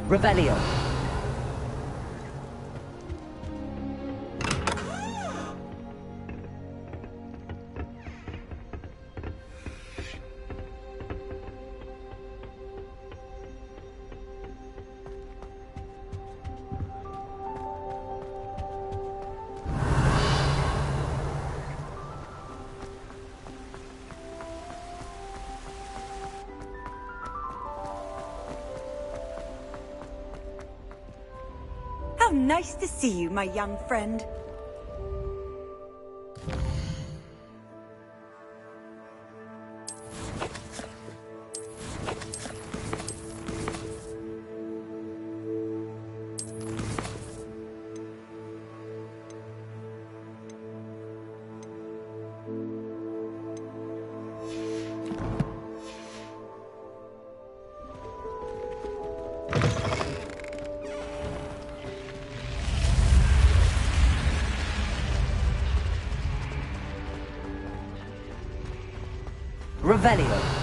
Revelio. How nice to see you, my young friend. Revelio.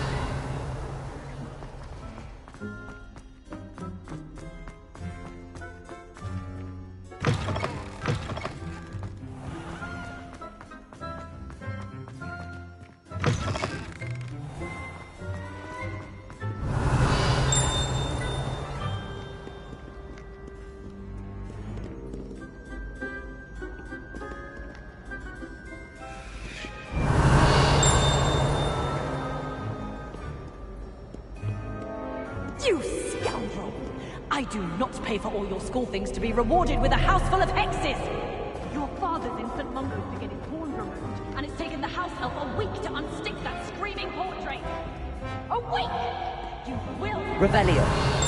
You scoundrel! I do not pay for all your school things to be rewarded with a house full of hexes! Your father's in St. Mungo's to get his horn removed, and it's taken the house elf a week to unstick that screaming portrait! A week! You will... Revelio.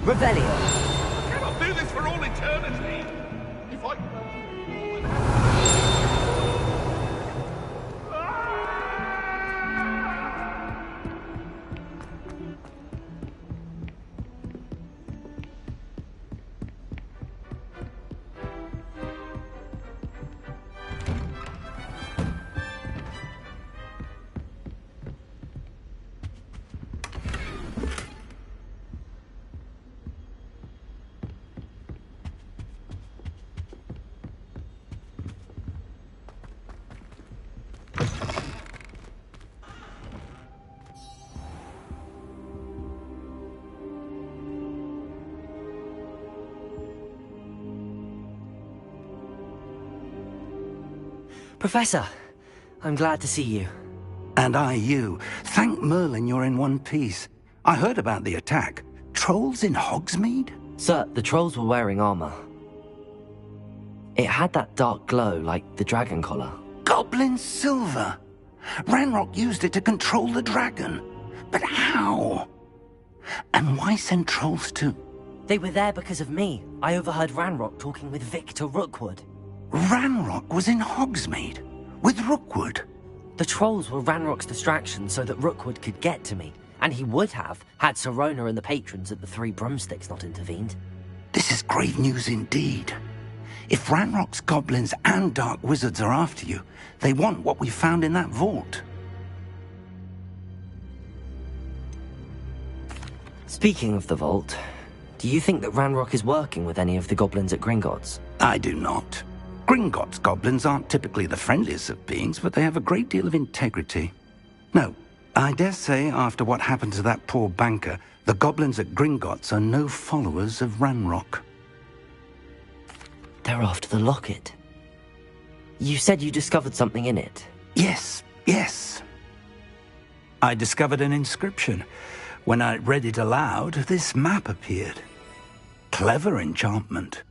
Revelio. I cannot do this for all eternity. If I... Professor, I'm glad to see you. And I you. Thank Merlin you're in one piece. I heard about the attack. Trolls in Hogsmeade? Sir, the trolls were wearing armor. It had that dark glow like the dragon collar. Goblin silver! Ranrock used it to control the dragon. But how? And why send trolls to... They were there because of me. I overheard Ranrock talking with Victor Rookwood. Ranrock was in Hogsmeade? With Rookwood? The trolls were Ranrock's distraction so that Rookwood could get to me. And he would have, had Sirona and the patrons at the Three Broomsticks not intervened. This is grave news indeed. If Ranrock's goblins and dark wizards are after you, they want what we found in that vault. Speaking of the vault, do you think that Ranrock is working with any of the goblins at Gringotts? I do not. Gringotts goblins aren't typically the friendliest of beings, but they have a great deal of integrity. No, I dare say after what happened to that poor banker, the goblins at Gringotts are no followers of Ranrock. They're after the locket. You said you discovered something in it. Yes. I discovered an inscription. When I read it aloud, this map appeared. Clever enchantment.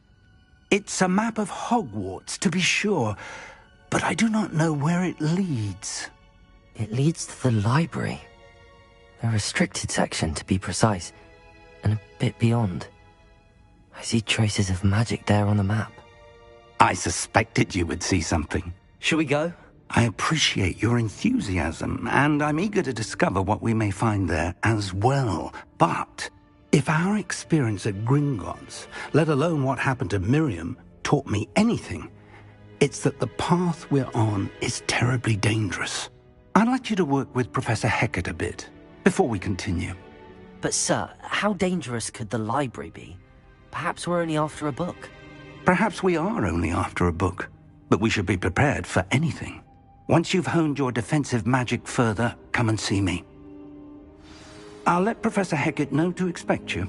It's a map of Hogwarts, to be sure, but I do not know where it leads. It leads to the library. A restricted section, to be precise, and a bit beyond. I see traces of magic there on the map. I suspected you would see something. Shall we go? I appreciate your enthusiasm, and I'm eager to discover what we may find there as well. But if our experience at Gringotts, let alone what happened to Miriam, taught me anything, it's that the path we're on is terribly dangerous. I'd like you to work with Professor Hecat a bit before we continue. But sir, how dangerous could the library be? Perhaps we're only after a book. Perhaps we are only after a book, but we should be prepared for anything. Once you've honed your defensive magic further, come and see me. I'll let Professor Hecat know to expect you.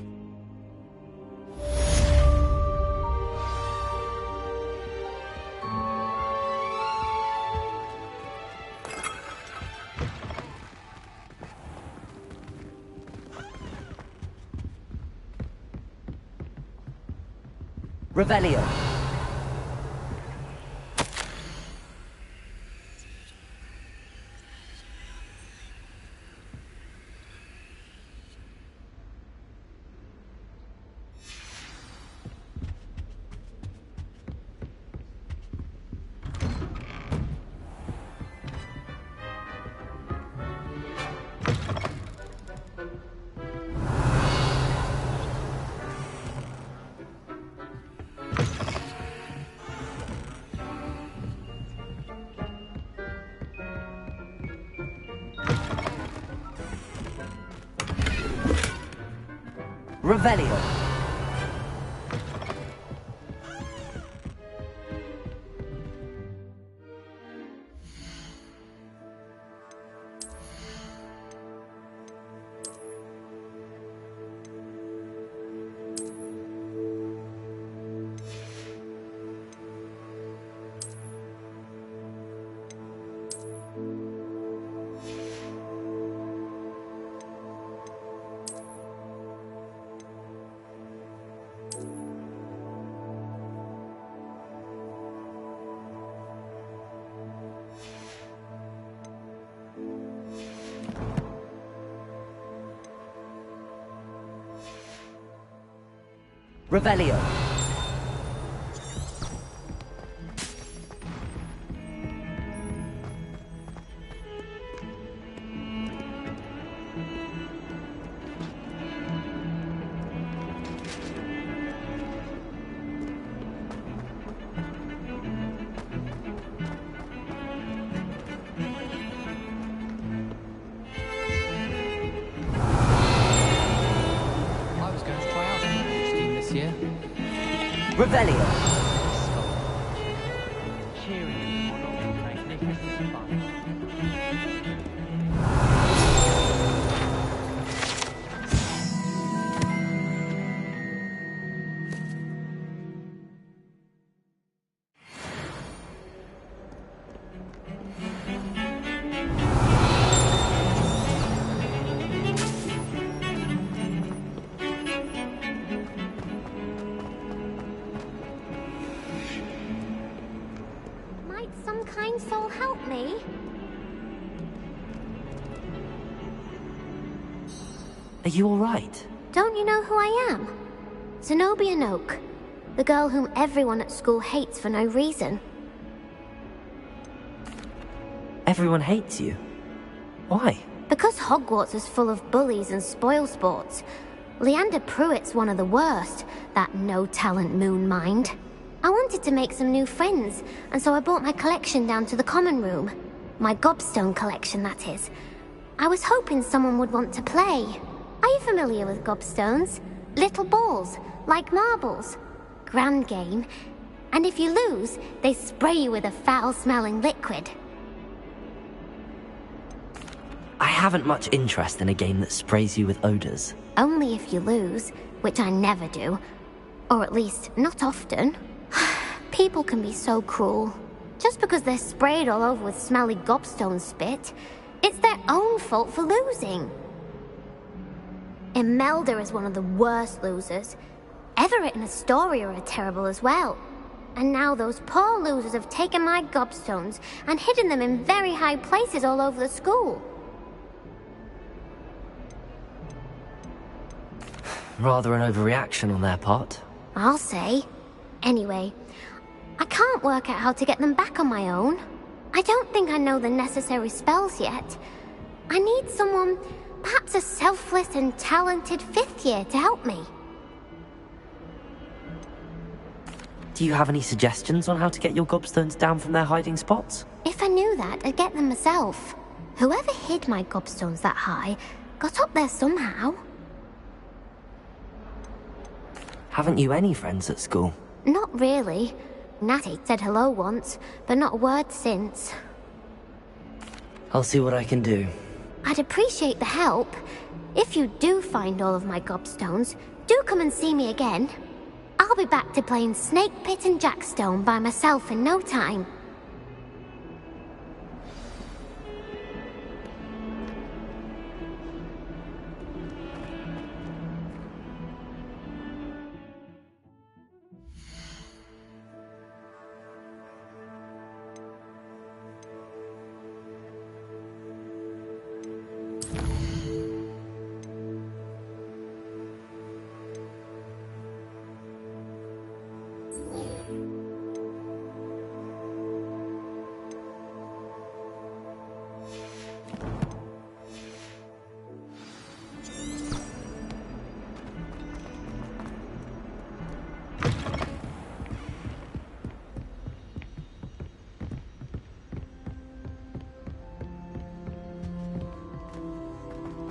Revelio. Revelio. Revelio. Revelio. Some kind soul help me? Are you all right? Don't you know who I am? Zenobia Noak, the girl whom everyone at school hates for no reason. Everyone hates you? Why? Because Hogwarts is full of bullies and spoilsports. Leander Pruitt's one of the worst, that no-talent moon mind. I wanted to make some new friends, and so I brought my collection down to the common room. My gobstone collection, that is. I was hoping someone would want to play. Are you familiar with gobstones? Little balls, like marbles. Grand game. And if you lose, they spray you with a foul-smelling liquid. I haven't much interest in a game that sprays you with odors. Only if you lose, which I never do. Or at least, not often. People can be so cruel. Just because they're sprayed all over with smelly gobstone spit, it's their own fault for losing. Imelda is one of the worst losers. Everett and Astoria are terrible as well. And now those poor losers have taken my gobstones and hidden them in very high places all over the school. Rather an overreaction on their part. I'll say. Anyway, I can't work out how to get them back on my own. I don't think I know the necessary spells yet. I need someone, perhaps a selfless and talented 5th year to help me. Do you have any suggestions on how to get your gobstones down from their hiding spots? If I knew that, I'd get them myself. Whoever hid my gobstones that high got up there somehow. Haven't you any friends at school? Not really. Natty said hello once, but not a word since. I'll see what I can do. I'd appreciate the help. If you do find all of my gobstones, do come and see me again. I'll be back to playing Snake Pit and Jackstone by myself in no time.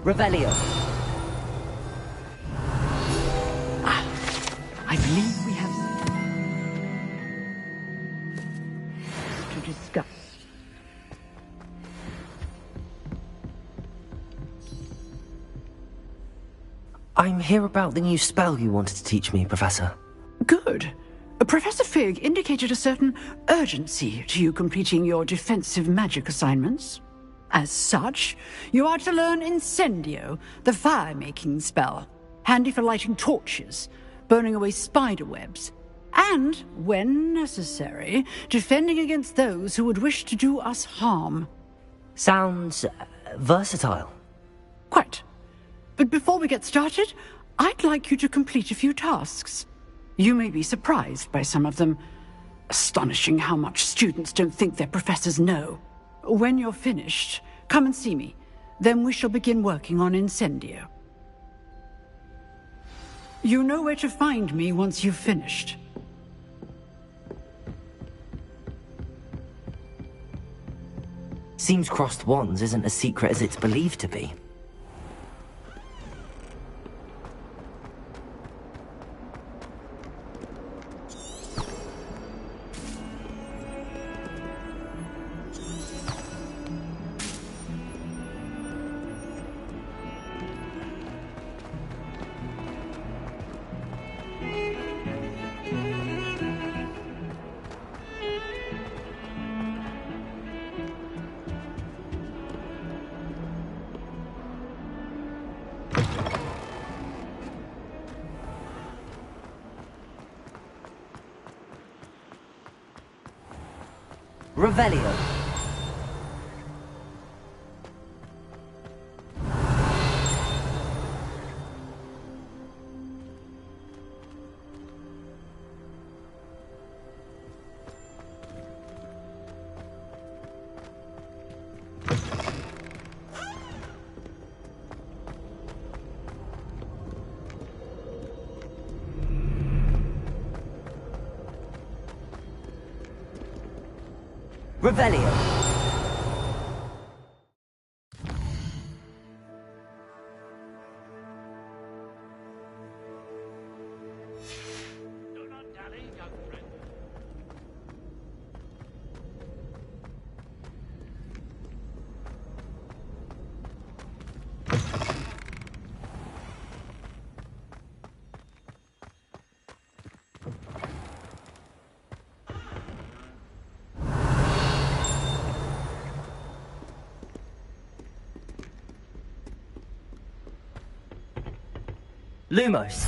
Revelio. I believe we have to discuss. I'm here about the new spell you wanted to teach me, Professor. Good. Professor Fig indicated a certain urgency to you completing your defensive magic assignments. As such, you are to learn Incendio, the fire-making spell, handy for lighting torches, burning away spider webs, and, when necessary, defending against those who would wish to do us harm. Sounds versatile. Quite. But before we get started, I'd like you to complete a few tasks. You may be surprised by some of them. Astonishing how much students don't think their professors know. When you're finished, come and see me. Then we shall begin working on Incendio. You know where to find me once you've finished. Seems crossed wands isn't as secret as it's believed to be. Revelio. Revelio. Do not dally, young friend. Lumos.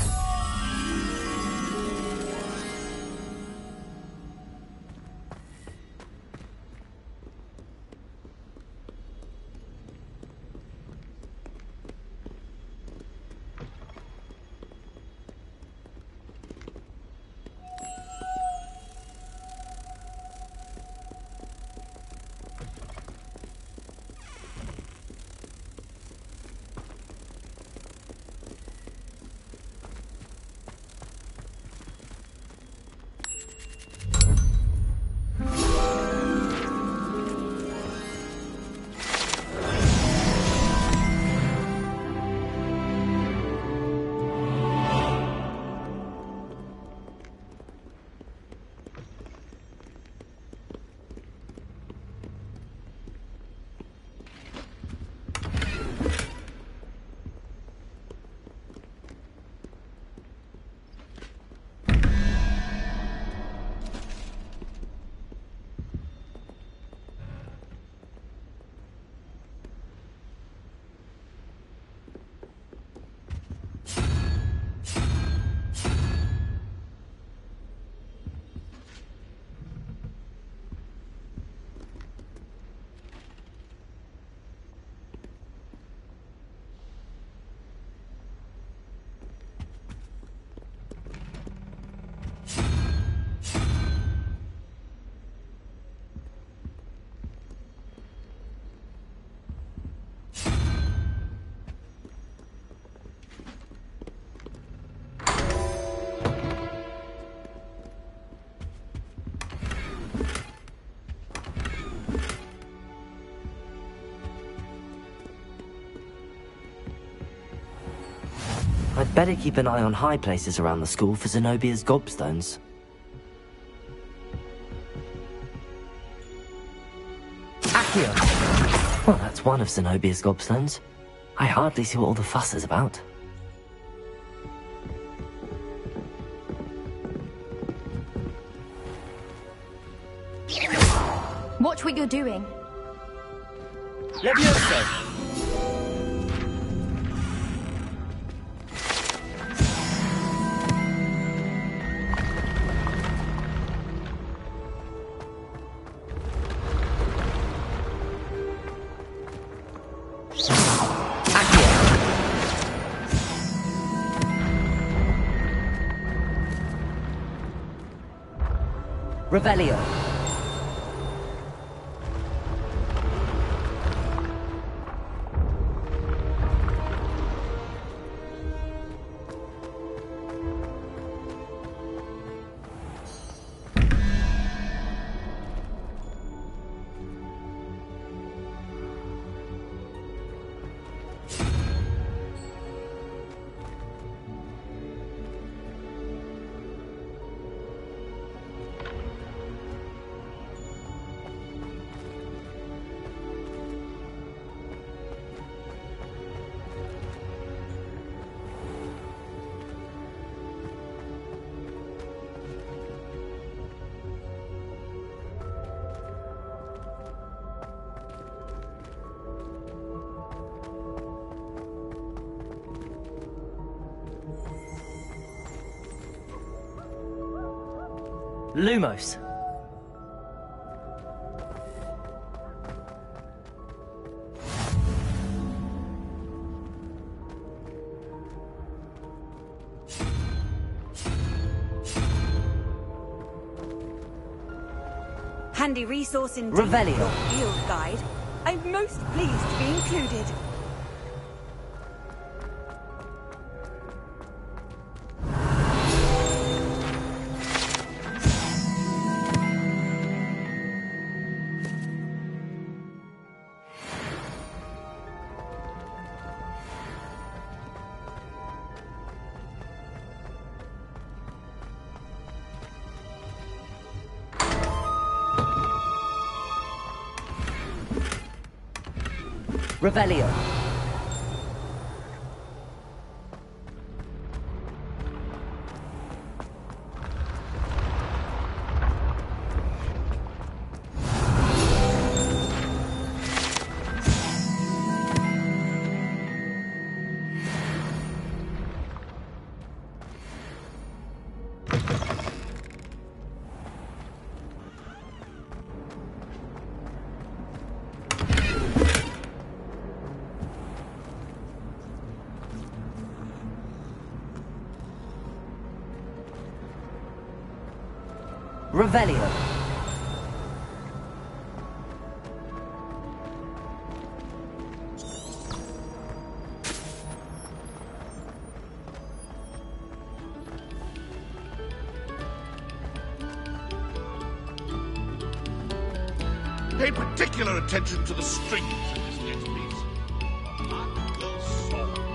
I'd better keep an eye on high places around the school for Zenobia's gobstones. Accio! Well, that's one of Zenobia's gobstones. I hardly see what all the fuss is about. Watch what you're doing. Levioso! Revelio. Lumos. Handy resource indeed. Revelio. Field guide. I'm most pleased to be included. Revelio. Revelio. Pay particular attention to the strings in this next piece. Little song.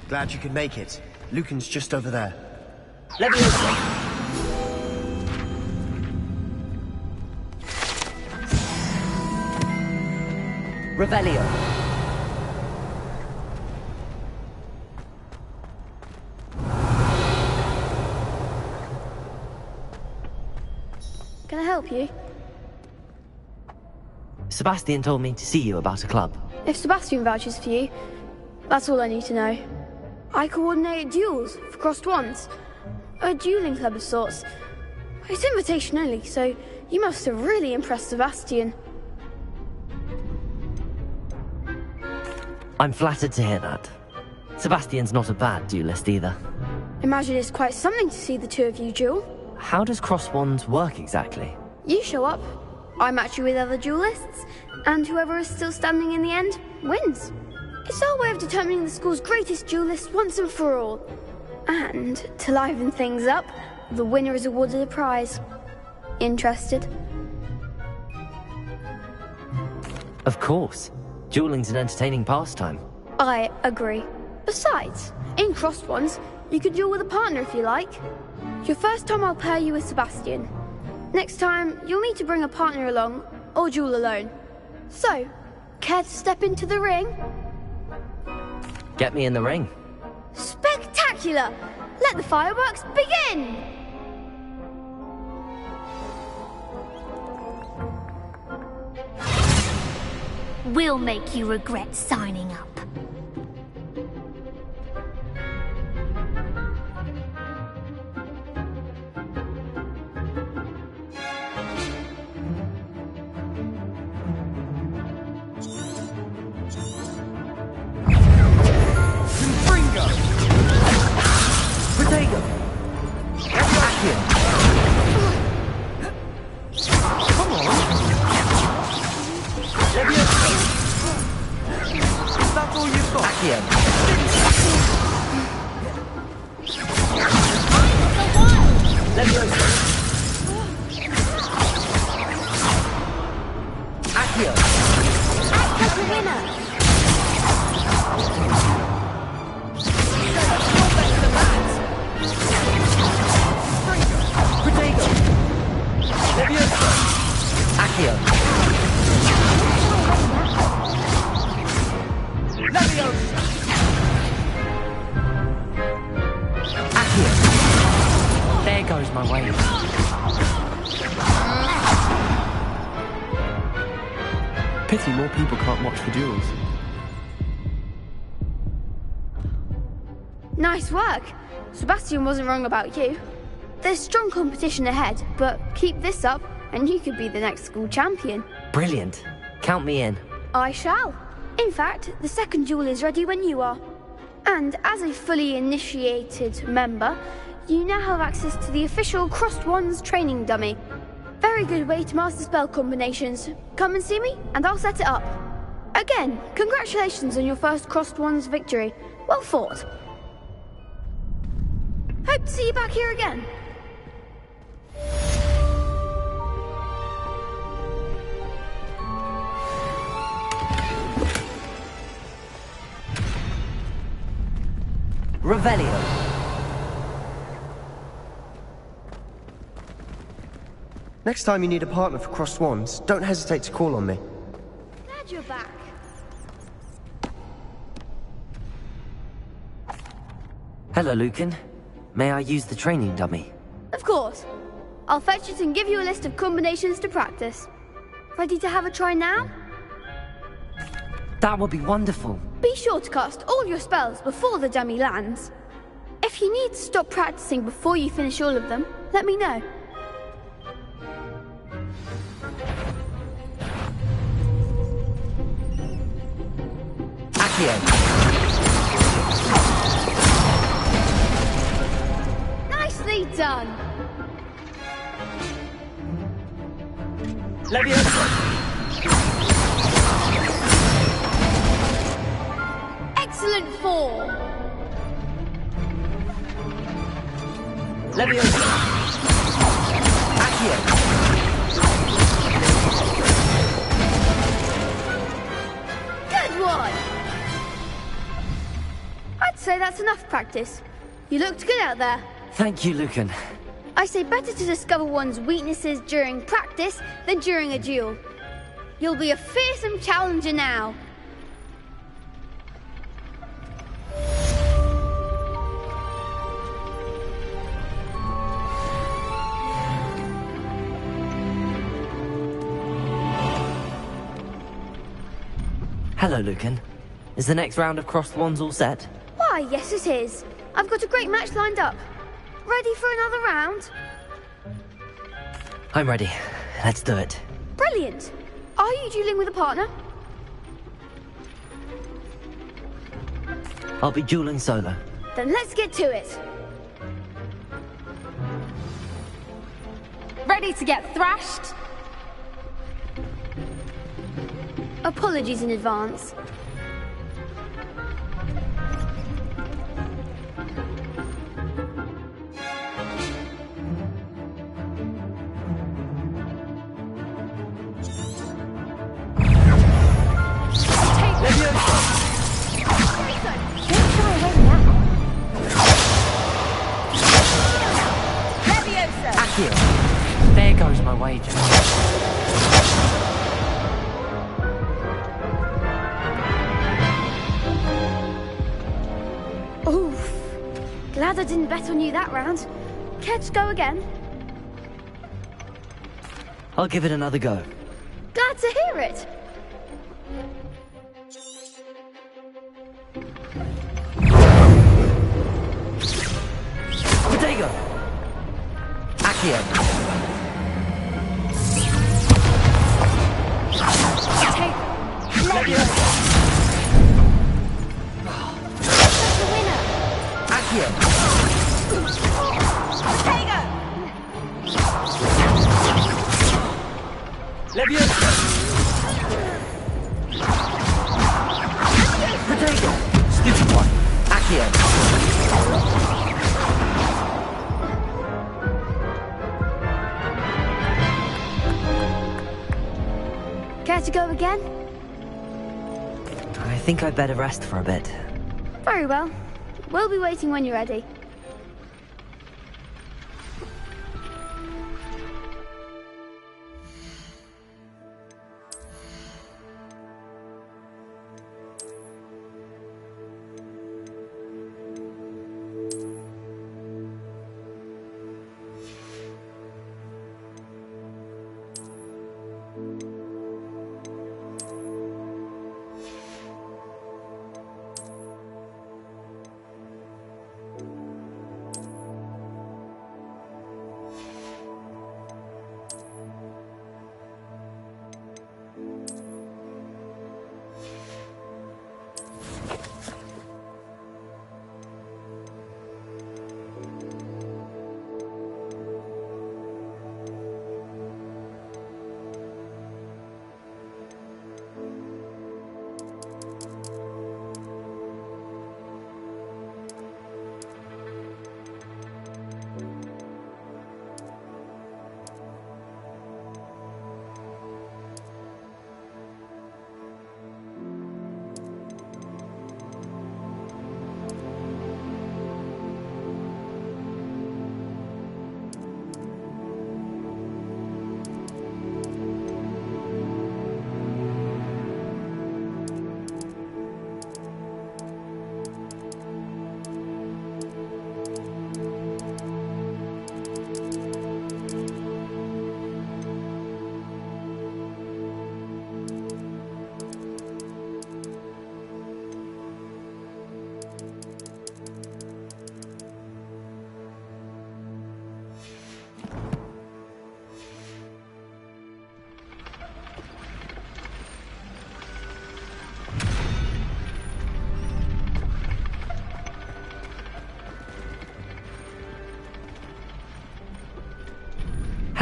Glad you could make it. Lucan's just over there. Leviosa. Revelio. Can I help you? Sebastian told me to see you about a club. If Sebastian vouches for you, that's all I need to know. I coordinate duels for crossed wands. A dueling club of sorts. It's invitation only, so you must have really impressed Sebastian. I'm flattered to hear that. Sebastian's not a bad duelist either. Imagine it's quite something to see the two of you duel. How does cross wands work exactly? You show up, I match you with other duelists, and whoever is still standing in the end wins. It's our way of determining the school's greatest duelist once and for all. And, to liven things up, the winner is awarded a prize. Interested? Of course. Dueling's an entertaining pastime. I agree. Besides, in crossed ones, you could duel with a partner if you like. Your first time I'll pair you with Sebastian. Next time, you'll need to bring a partner along, or duel alone. So, care to step into the ring? Get me in the ring. Spectacular! Let the fireworks begin! We'll make you regret signing up. There goes my wave. Pity more people can't watch the duels. Nice work. Sebastian wasn't wrong about you. There's strong competition ahead, but keep this up and you could be the next school champion. Brilliant. Count me in. I shall. In fact, the second duel is ready when you are. And as a fully initiated member, you now have access to the official Crossed Wands training dummy. Very good way to master spell combinations. Come and see me, and I'll set it up. Again, congratulations on your first Crossed Wands victory. Well fought. Hope to see you back here again. Revelio. Next time you need a partner for Crossed Wands, don't hesitate to call on me. Glad you're back. Hello, Lucan. May I use the training dummy? Of course. I'll fetch it and give you a list of combinations to practice. Ready to have a try now? That would be wonderful. Be sure to cast all your spells before the dummy lands. If you need to stop practicing before you finish all of them, let me know. Accio. Nicely done. Leviosa. Excellent form. Leviosa. Accio. Good one. I'd say that's enough practice. You looked good out there. Thank you, Lucan. I say better to discover one's weaknesses during practice than during a duel. You'll be a fearsome challenger now. Hello, Lucan. Is the next round of Crossed Wands all set? Why, yes it is. I've got a great match lined up. Ready for another round? I'm ready. Let's do it. Brilliant. Are you dueling with a partner? I'll be dueling solo. Then let's get to it. Ready to get thrashed? Apologies in advance. There goes my wager. Oof. Glad I didn't bet on you that round. Care to go again? I'll give it another go. Glad to hear it. Potato! Accio! Leviosa! That's the winner! Accio! Potato! Leviosa! Potato! Stupid one! Accio! Care to go again? I think I'd better rest for a bit. Very well. We'll be waiting when you're ready.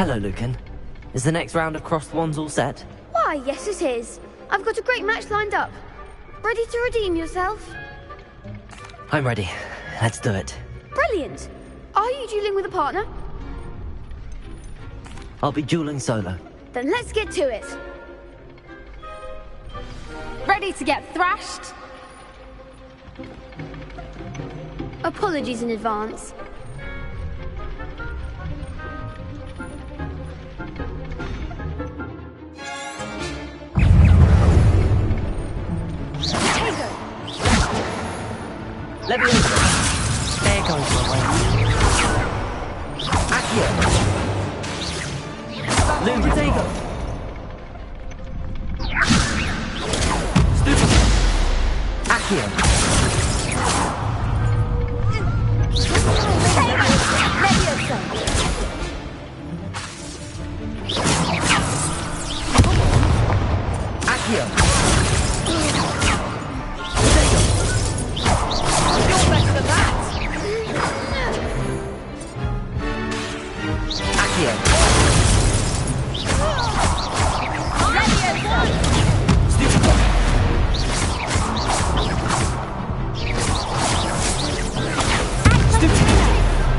Hello, Lucan. Is the next round of crossed wands all set? Why, yes it is. I've got a great match lined up. Ready to redeem yourself? I'm ready. Let's do it. Brilliant. Are you dueling with a partner? I'll be dueling solo. Then let's get to it. Ready to get thrashed? Apologies in advance. Let me over. There goes my way. Accio. Loon potato. Stupid. Accio. Accio.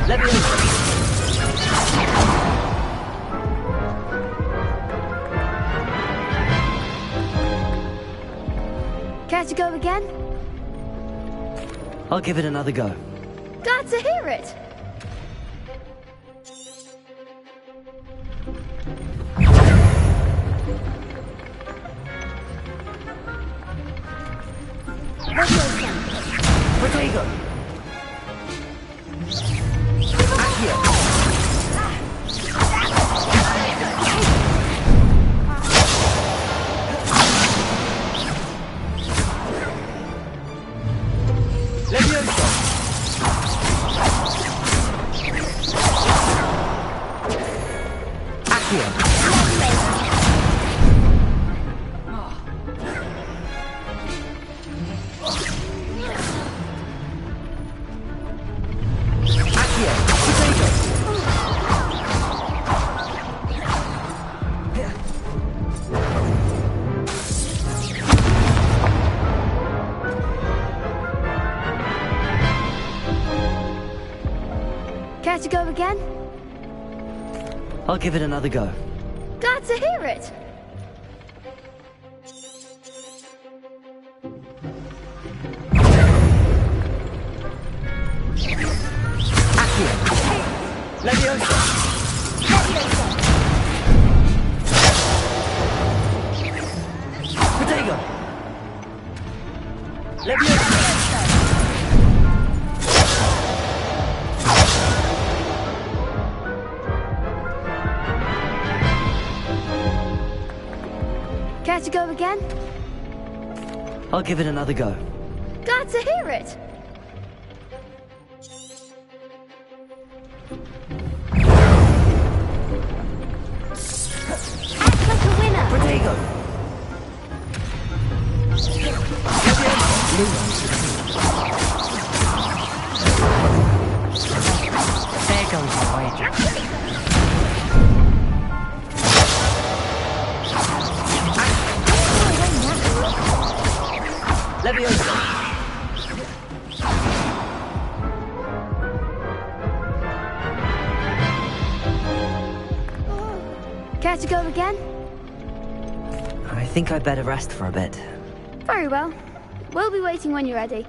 Let me over. Care to go again? I'll give it another go. Glad to hear it. Potato. Accio. Leviosa. Accio. Care to go again? I'll give it another go. Glad to hear it. Accio. Leviosa. Potato. Leviosa. Care to go again? I'll give it another go. Glad to hear it. Act like a winner. Potato. There goes my wager. Leviosa. Care to go again? I think I'd better rest for a bit. Very well. We'll be waiting when you're ready.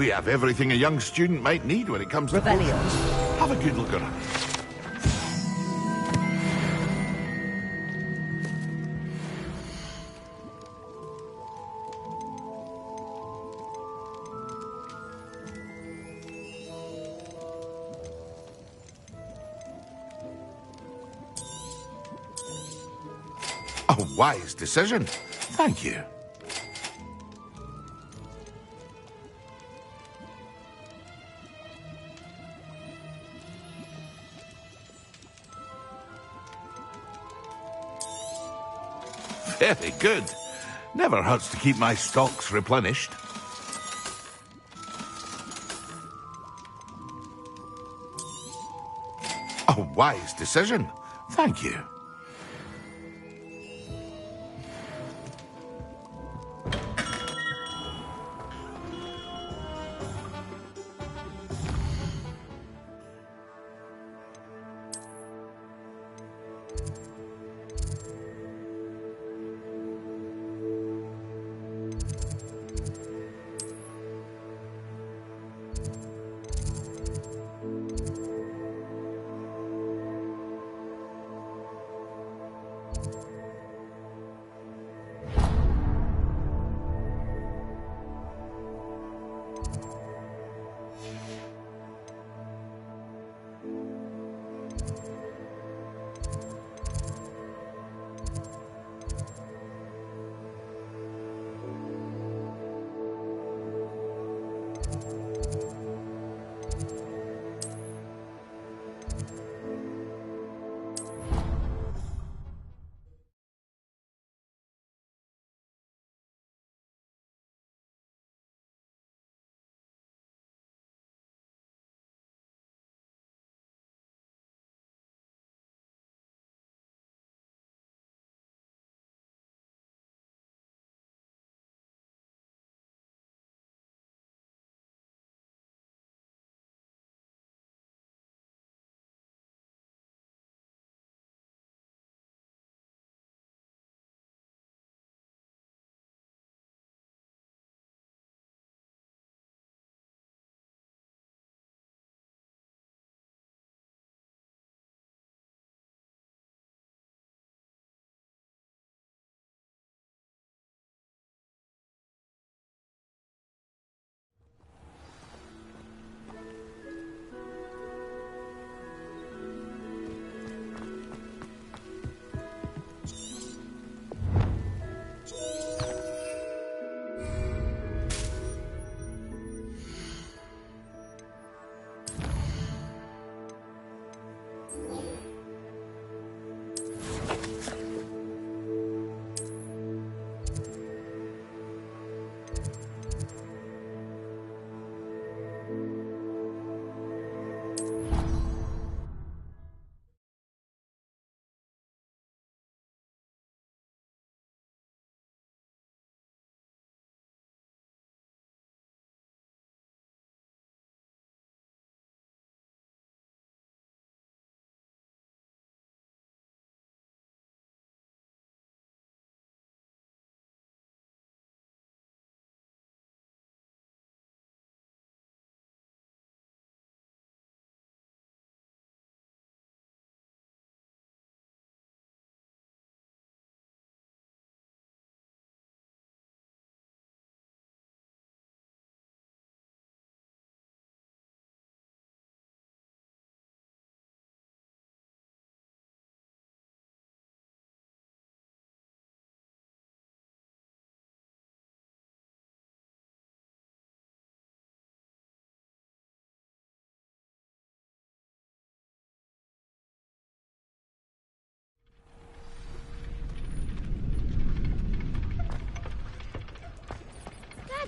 We have everything a young student might need when it comes to... Rebellion. Have a good look around. A wise decision. Thank you. Very good. Never hurts to keep my stocks replenished. A wise decision. Thank you.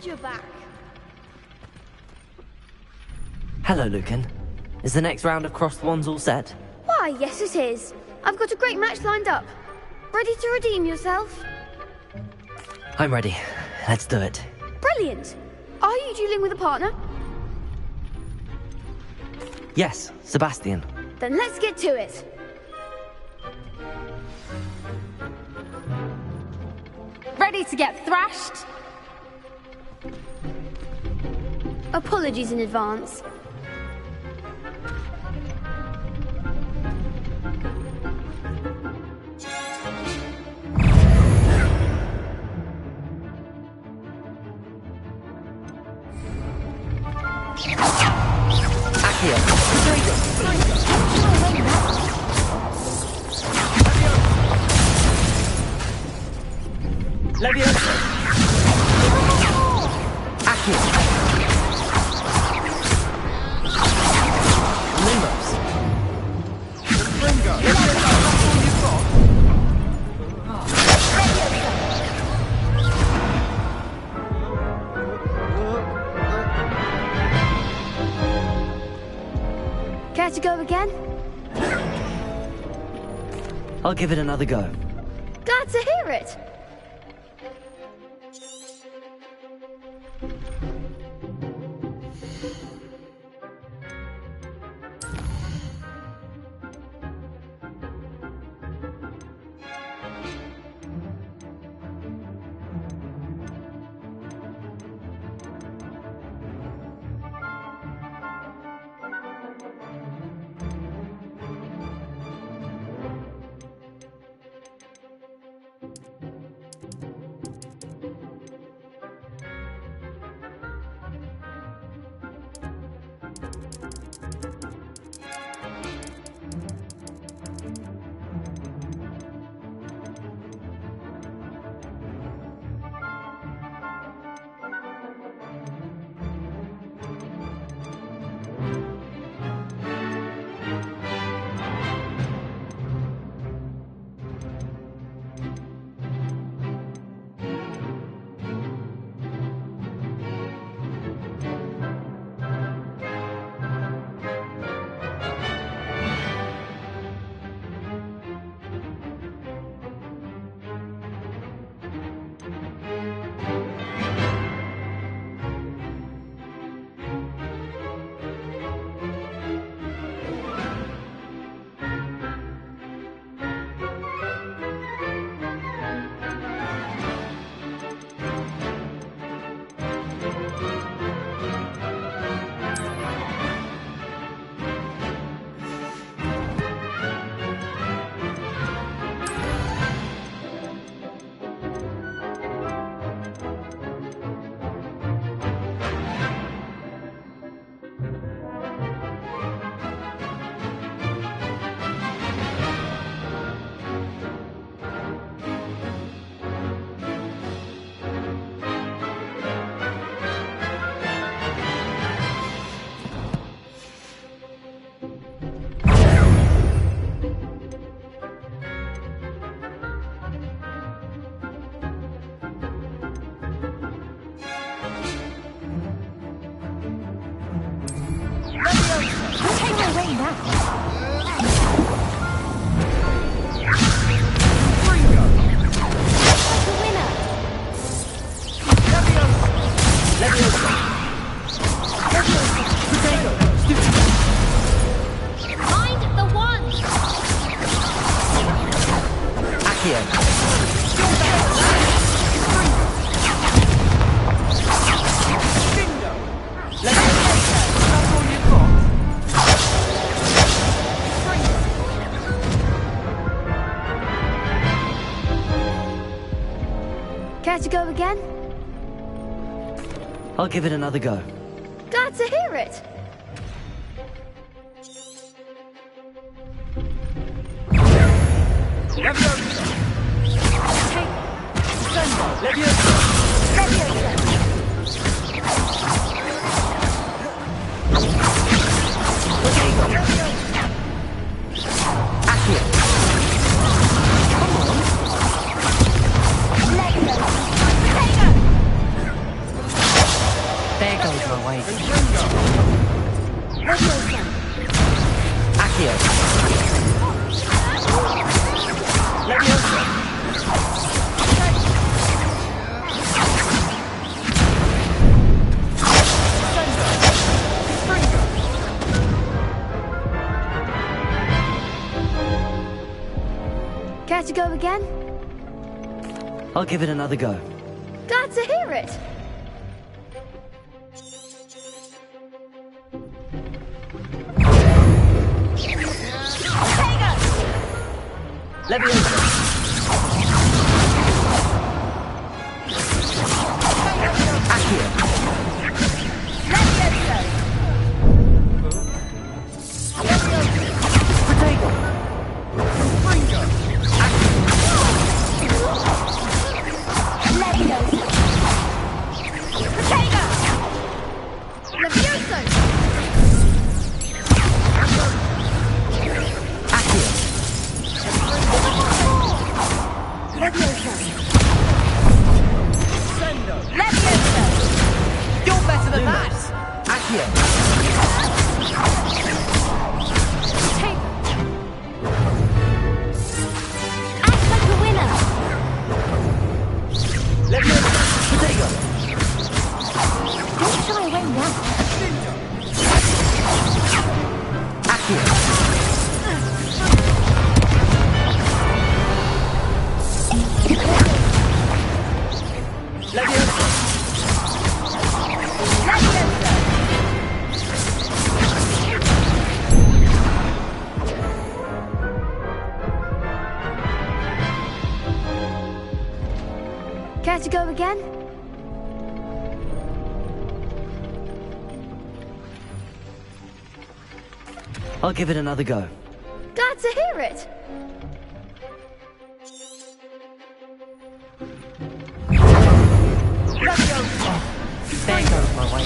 You're back. Hello, Lucan. Is the next round of crossed wands all set? Why, yes it is. I've got a great match lined up. Ready to redeem yourself? I'm ready. Let's do it. Brilliant. Are you dueling with a partner? Yes, Sebastian. Then let's get to it. Ready to get thrashed? Apologies in advance. Care to go again? I'll give it another go. Glad to hear it. Care to go again? I'll give it another go. Glad to hear it. There goes my way. Accio. Care to go again? I'll give it another go. Glad to hear it. Care to go again? I'll give it another go. Glad to hear it. There goes my way.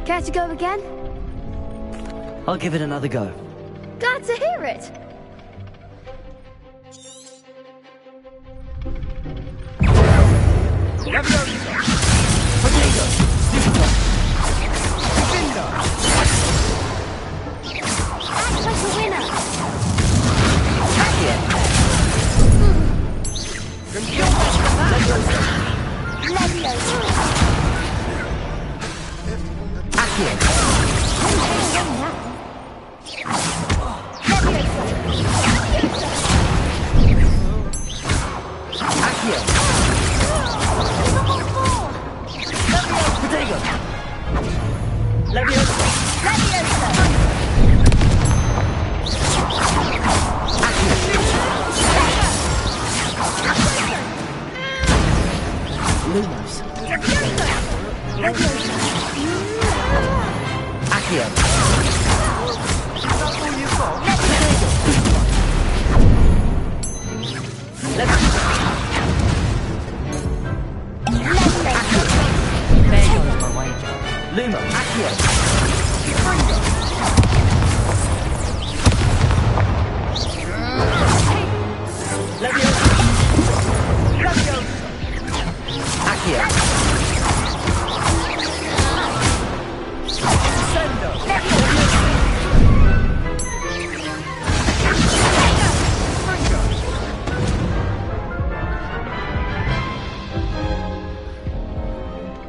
Care to go again? I'll give it another go. Glad to hear it. Act like a winner.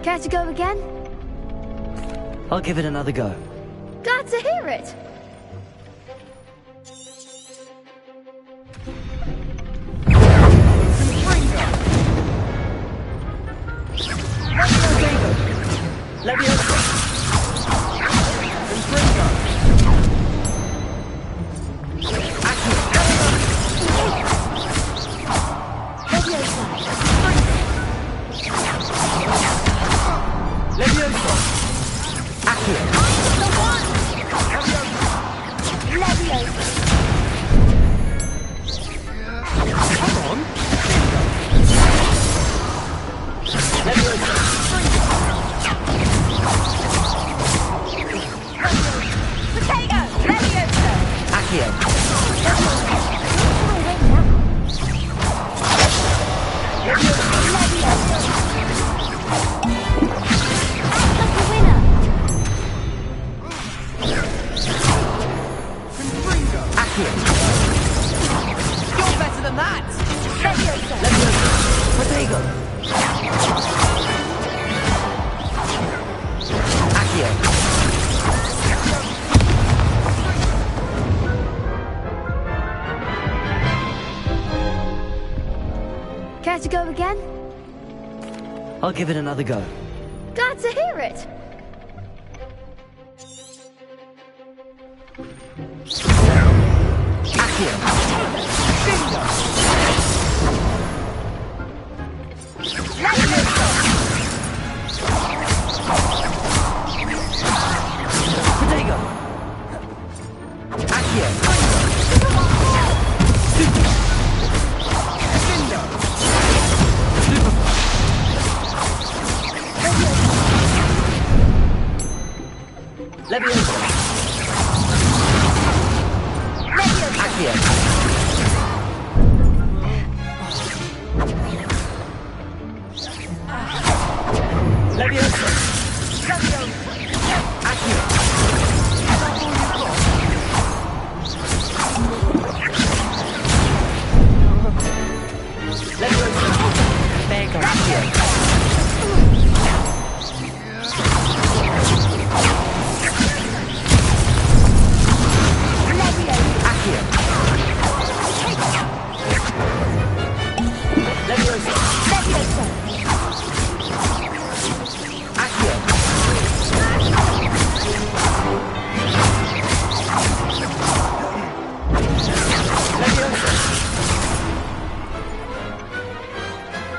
Care to go again? I'll give it another go. Glad to hear it. You're better than that! Care to go again? I'll give it another go. Glad to hear it.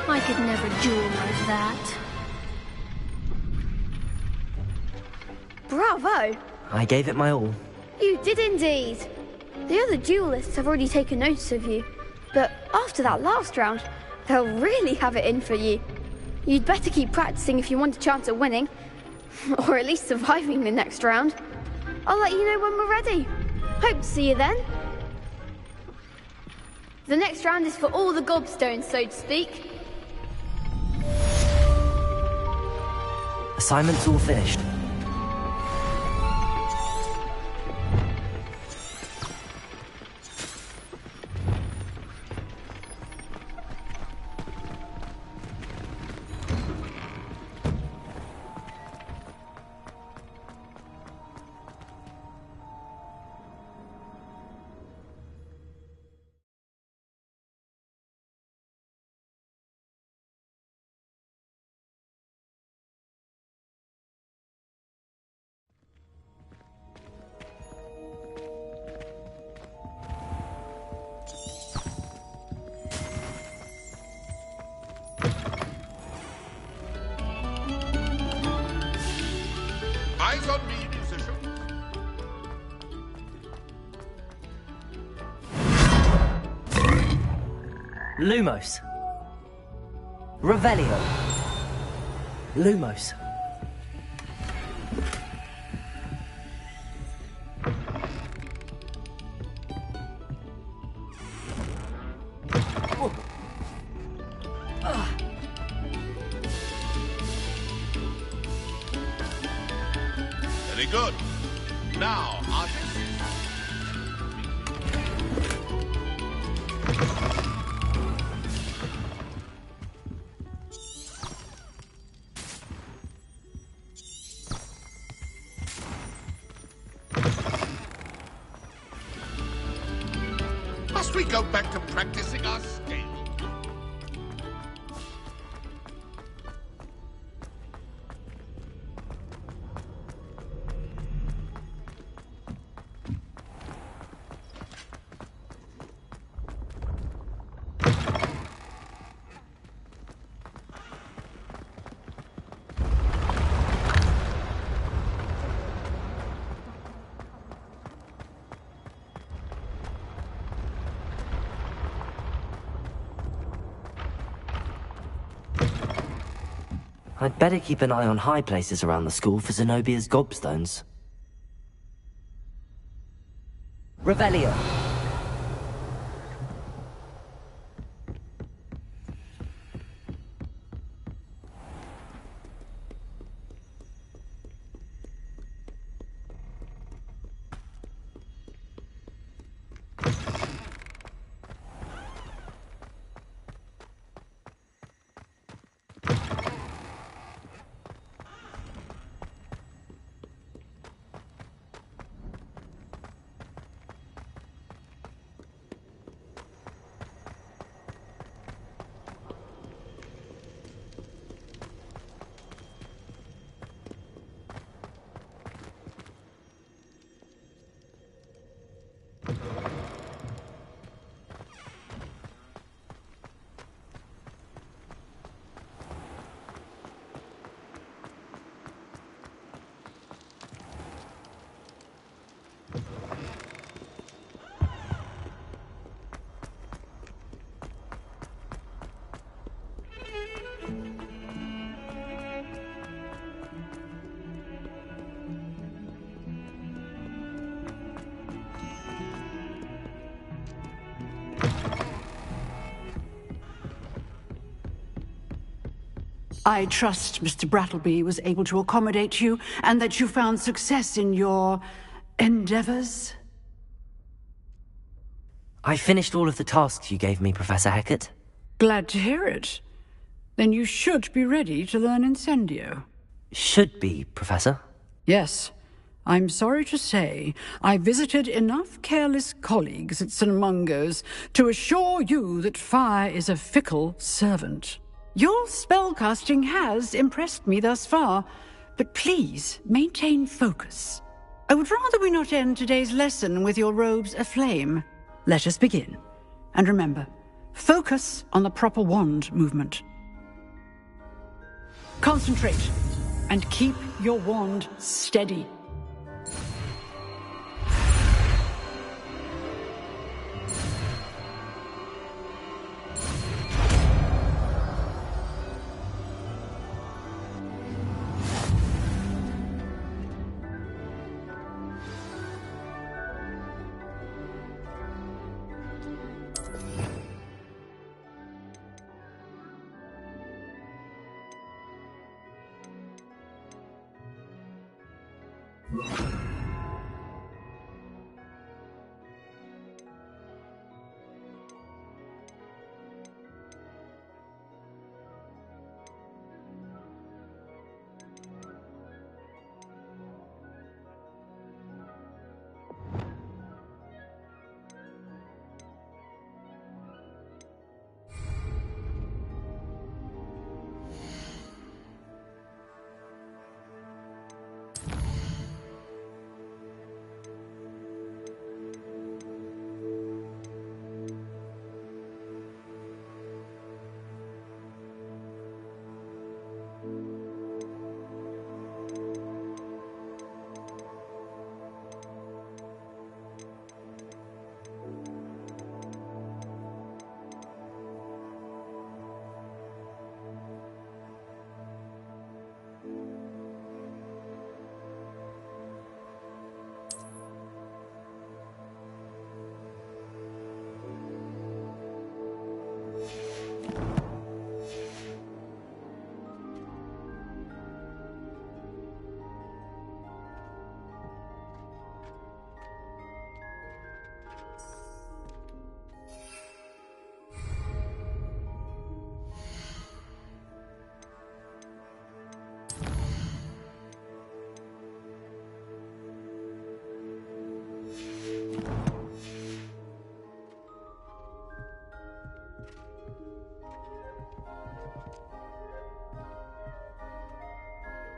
I could never duel like that. Bravo! I gave it my all. You did indeed. The other duelists have already taken notice of you, but after that last round, they'll really have it in for you. You'd better keep practicing if you want a chance at winning, or at least surviving the next round. I'll let you know when we're ready. Hope to see you then. The next round is for all the gobstones, so to speak. Assignment's all finished. Eyes on me, musician. Lumos. Revelio. Lumos. Very good. Now, artist. Must we go back to practicing our scale? I'd better keep an eye on high places around the school for Zenobia's gobstones. Revelio. I trust Mr. Brattleby was able to accommodate you and that you found success in your endeavors. I finished all of the tasks you gave me, Professor Hecat. Glad to hear it. Then you should be ready to learn Incendio. Should be, Professor? Yes. I'm sorry to say, I visited enough careless colleagues at St. Mungo's to assure you that fire is a fickle servant. Your spellcasting has impressed me thus far, but please maintain focus. I would rather we not end today's lesson with your robes aflame. Let us begin. And remember, focus on the proper wand movement. Concentrate, and keep your wand steady.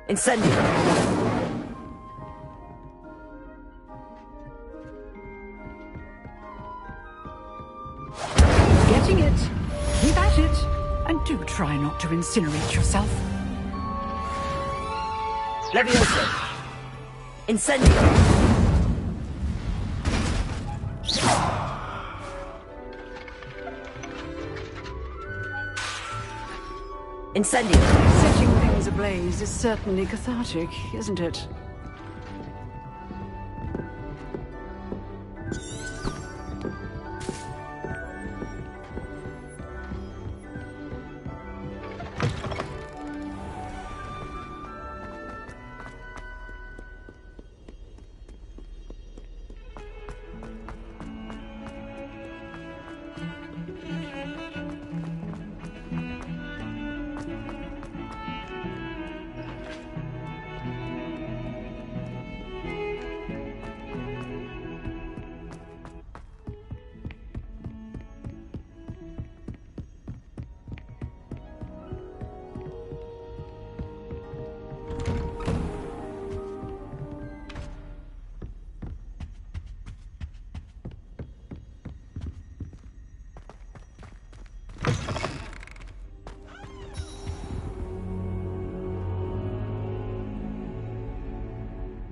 Incendio! Getting it. Keep at it. And do try not to incinerate yourself. Levioso! Incendio! Incendio! Setting things ablaze is certainly cathartic, isn't it?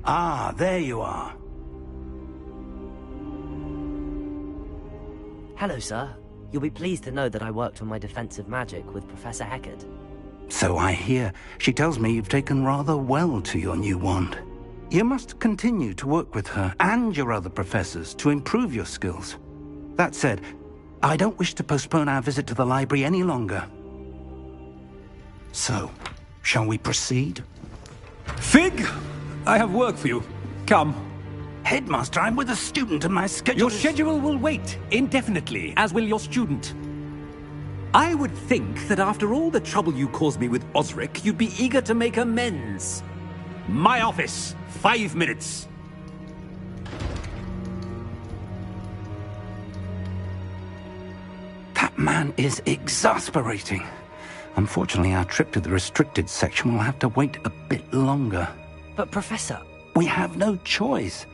Ah, there you are. Hello, sir. You'll be pleased to know that I worked on my defensive magic with Professor Heckard. So I hear. She tells me you've taken rather well to your new wand. You must continue to work with her and your other professors to improve your skills. That said, I don't wish to postpone our visit to the library any longer. So, shall we proceed? Fig! I have work for you. Come. Headmaster, I'm with a student and my schedule Your schedule will wait indefinitely, as will your student. I would think that after all the trouble you caused me with Osric, you'd be eager to make amends. My office, 5 minutes. That man is exasperating. Unfortunately, our trip to the restricted section will have to wait a bit longer. But, Professor... We have no choice.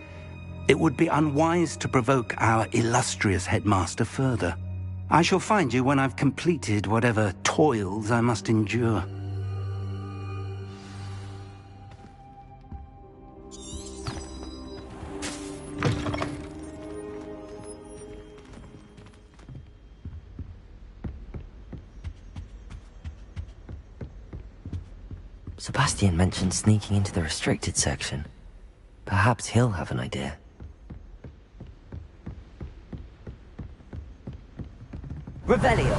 It would be unwise to provoke our illustrious headmaster further. I shall find you when I've completed whatever toils I must endure. Sebastian mentioned sneaking into the restricted section. Perhaps he'll have an idea. Revelio!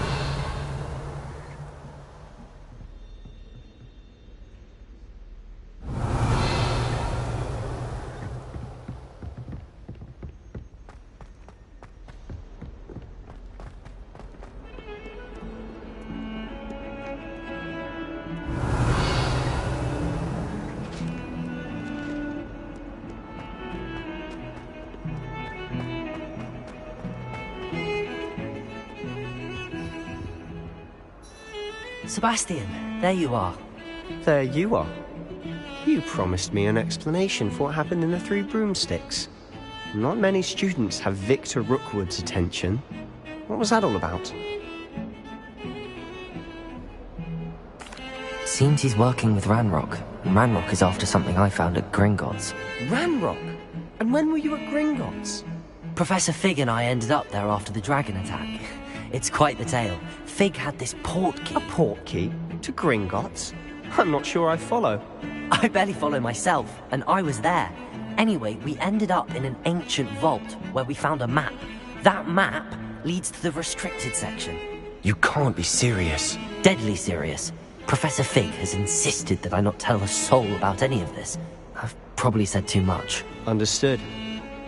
Sebastian, there you are. There you are. You promised me an explanation for what happened in the Three Broomsticks. Not many students have Victor Rookwood's attention. What was that all about? Seems he's working with Ranrock, and Ranrock is after something I found at Gringotts. Ranrock? And when were you at Gringotts? Professor Fig and I ended up there after the dragon attack. It's quite the tale. Fig had this portkey. A portkey? To Gringotts? I'm not sure I follow. I barely follow myself, and I was there. Anyway, we ended up in an ancient vault where we found a map. That map leads to the restricted section. You can't be serious. Deadly serious. Professor Fig has insisted that I not tell a soul about any of this. I've probably said too much. Understood.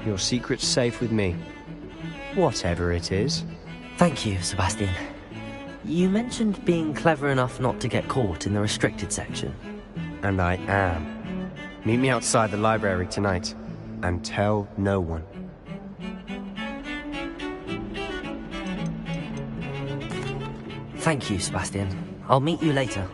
Your secret's safe with me. Whatever it is. Thank you, Sebastian. You mentioned being clever enough not to get caught in the restricted section. And I am. Meet me outside the library tonight, and tell no one. Thank you, Sebastian. I'll meet you later.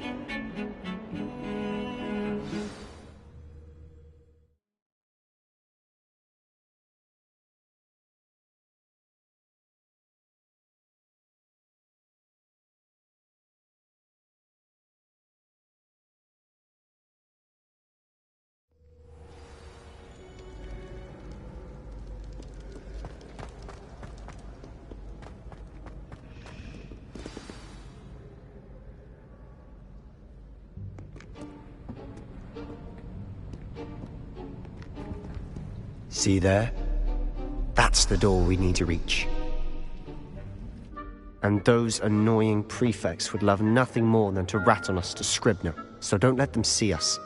See there? That's the door we need to reach. And those annoying prefects would love nothing more than to rat on us to Scribner, so don't let them see us.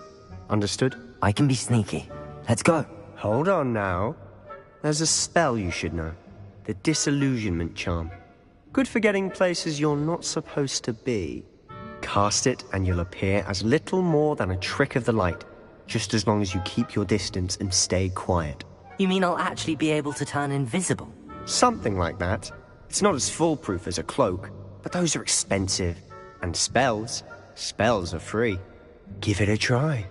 Understood? I can be sneaky. Let's go. Hold on now. There's a spell you should know. The Disillusionment Charm. Good for getting places you're not supposed to be. Cast it and you'll appear as little more than a trick of the light, just as long as you keep your distance and stay quiet. You mean I'll actually be able to turn invisible? Something like that. It's not as foolproof as a cloak, but those are expensive. And spells are free. Give it a try.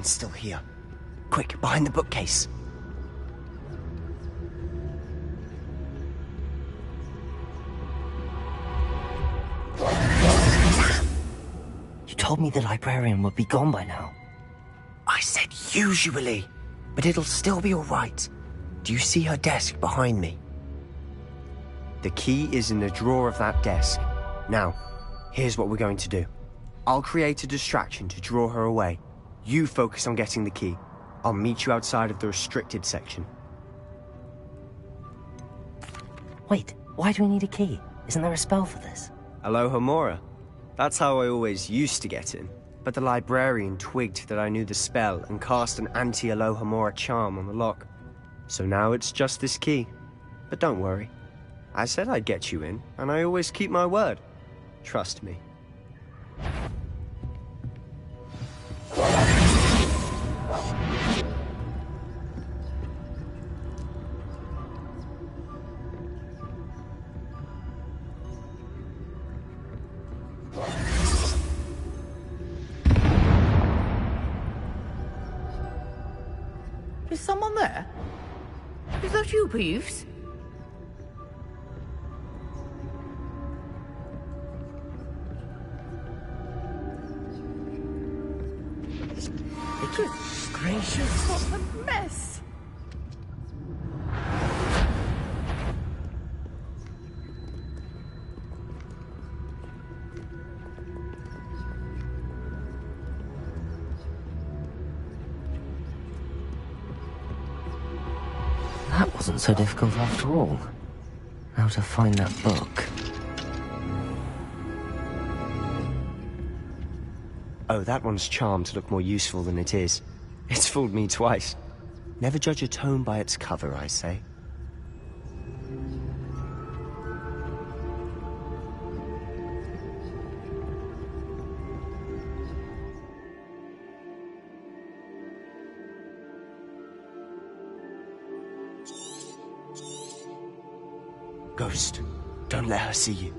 someone's still here. Quick, behind the bookcase. You told me the librarian would be gone by now. I said usually, but it'll still be all right. Do you see her desk behind me? The key is in the drawer of that desk. Now, here's what we're going to do. I'll create a distraction to draw her away. You focus on getting the key. I'll meet you outside of the restricted section. Wait, why do we need a key? Isn't there a spell for this? Alohomora. That's how I always used to get in. But the librarian twigged that I knew the spell and cast an anti-Alohomora charm on the lock. So now it's just this key. But don't worry. I said I'd get you in, and I always keep my word. Trust me. Is someone there? Is that you, Peeves? Goodness gracious, what a mess! That wasn't so difficult after all. Now to find that book. Oh, that one's charmed to look more useful than it is. It's fooled me twice. Never judge a tome by its cover, I say. Ghost, don't let her see you.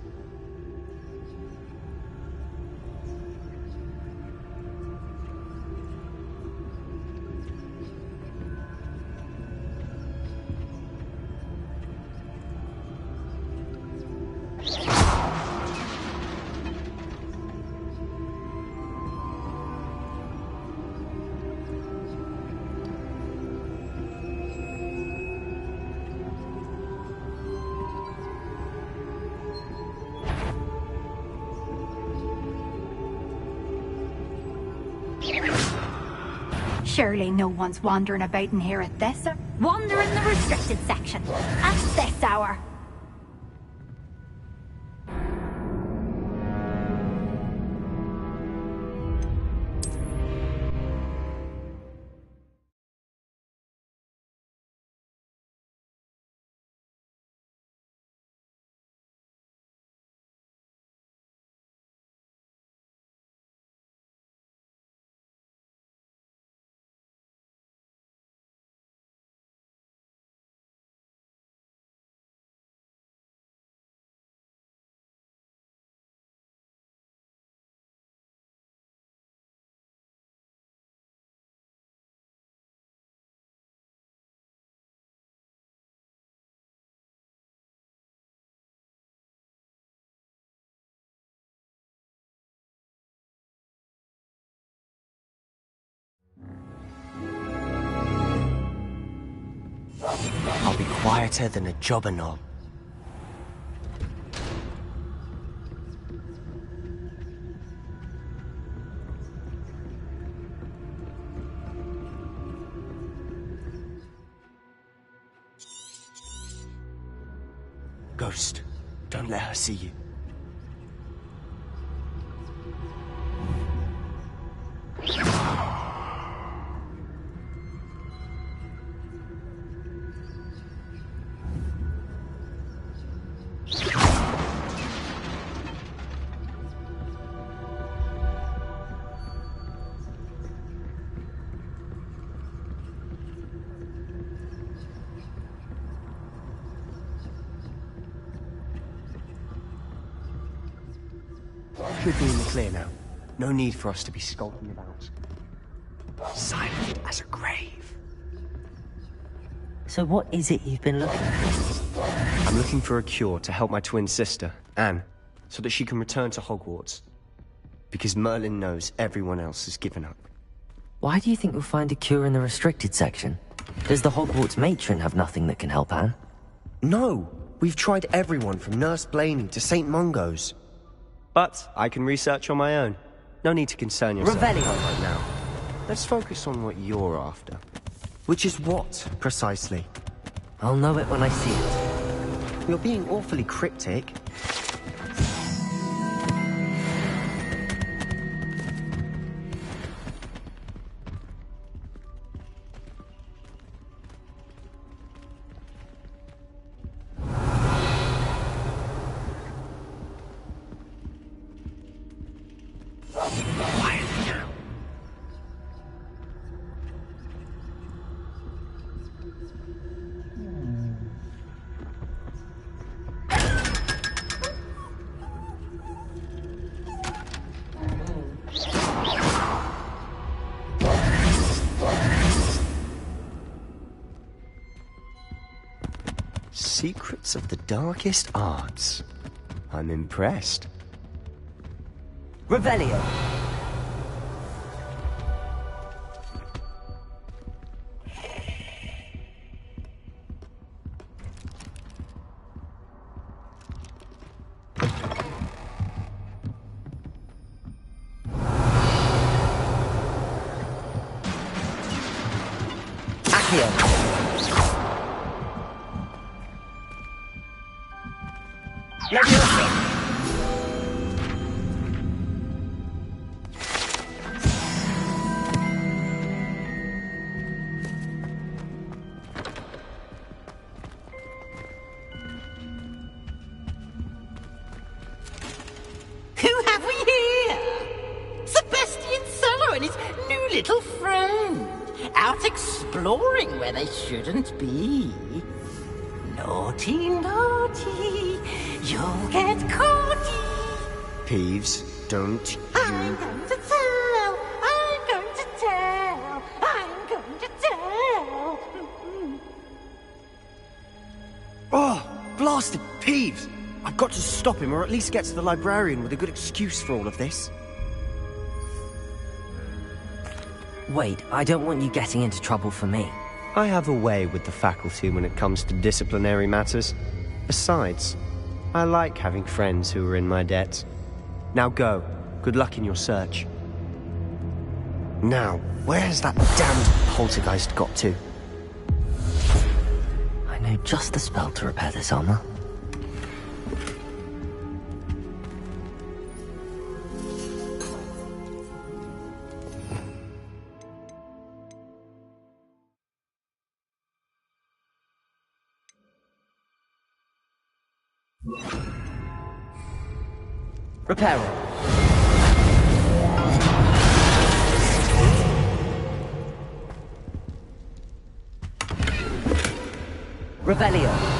Surely no one's wandering about in here at this hour. Wander in the restricted section. At this hour. I'll be quieter than a jobber knoll. Ghost, don't let her see you. Should be in the clear now. No need for us to be skulking about. Silent as a grave. So what is it you've been looking for? I'm looking for a cure to help my twin sister, Anne, so that she can return to Hogwarts. Because Merlin knows everyone else has given up. Why do you think we'll find a cure in the restricted section? Does the Hogwarts matron have nothing that can help Anne? No! We've tried everyone from Nurse Blaney to St. Mungo's. But I can research on my own. No need to concern yourself right now. Let's focus on what you're after. Which is what, precisely? I'll know it when I see it. You're being awfully cryptic. Secrets of the darkest arts. I'm impressed. Revelio. Exploring where they shouldn't be. Naughty, naughty, you'll get caught. Peeves, don't you... I'm going to tell, I'm going to tell, I'm going to tell. Oh, blasted Peeves! I've got to stop him, or at least get to the librarian with a good excuse for all of this. Wait, I don't want you getting into trouble for me. I have a way with the faculty when it comes to disciplinary matters. Besides, I like having friends who are in my debt. Now go. Good luck in your search. Now, where's that damned poltergeist got to? I know just the spell to repair this armor. Repair it. Revelio.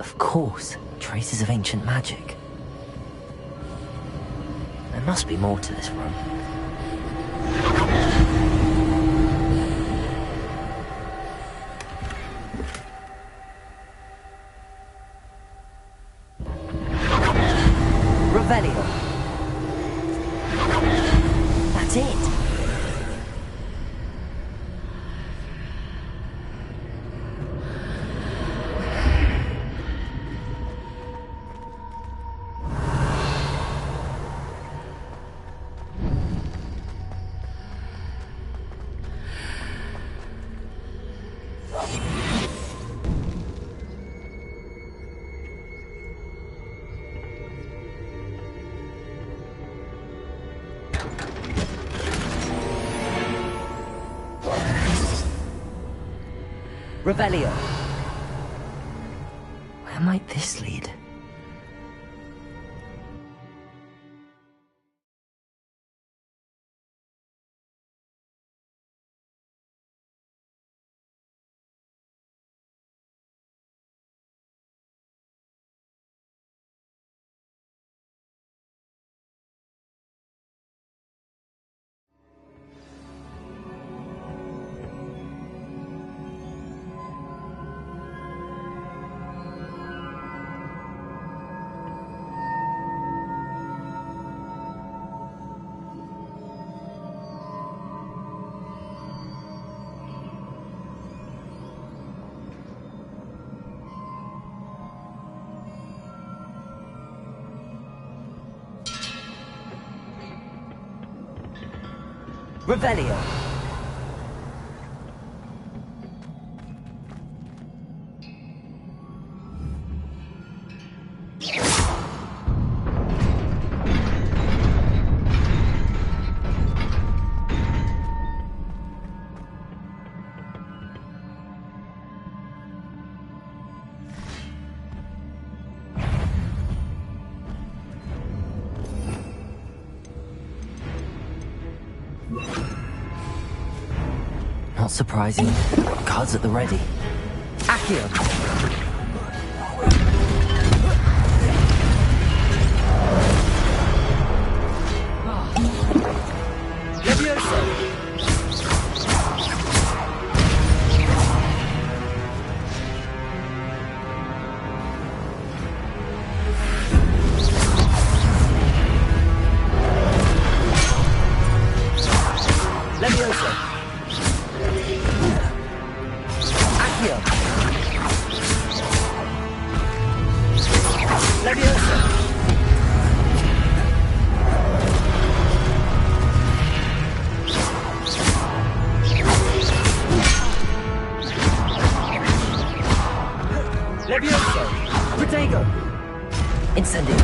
Of course, traces of ancient magic. There must be more to this room. Revelio. That's it. Revelio. Where might this lead? Revelio. Not surprising. Cards at the ready. Accio. Levioso. Levioso. Accio. Levioso. Levioso. Protego. Incendio.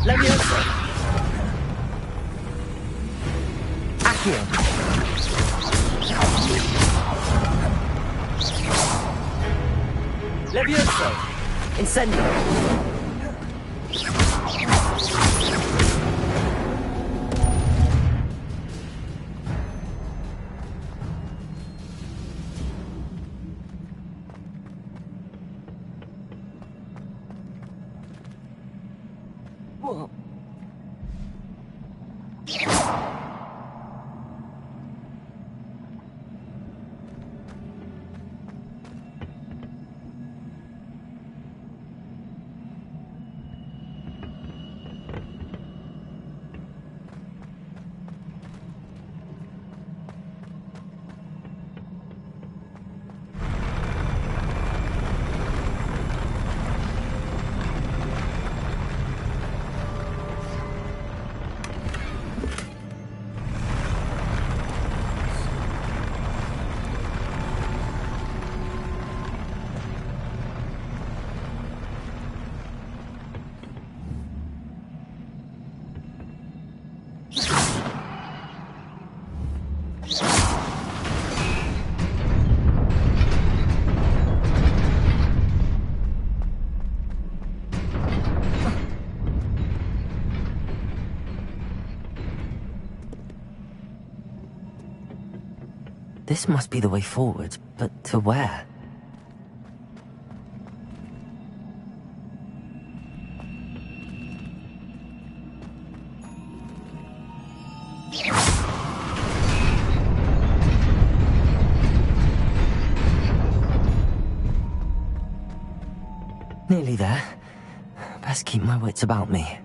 Levioso. Accio. Levioso. Incendio. Whoa. This must be the way forward, but to where? Nearly there. Best keep my wits about me.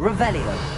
Revelio.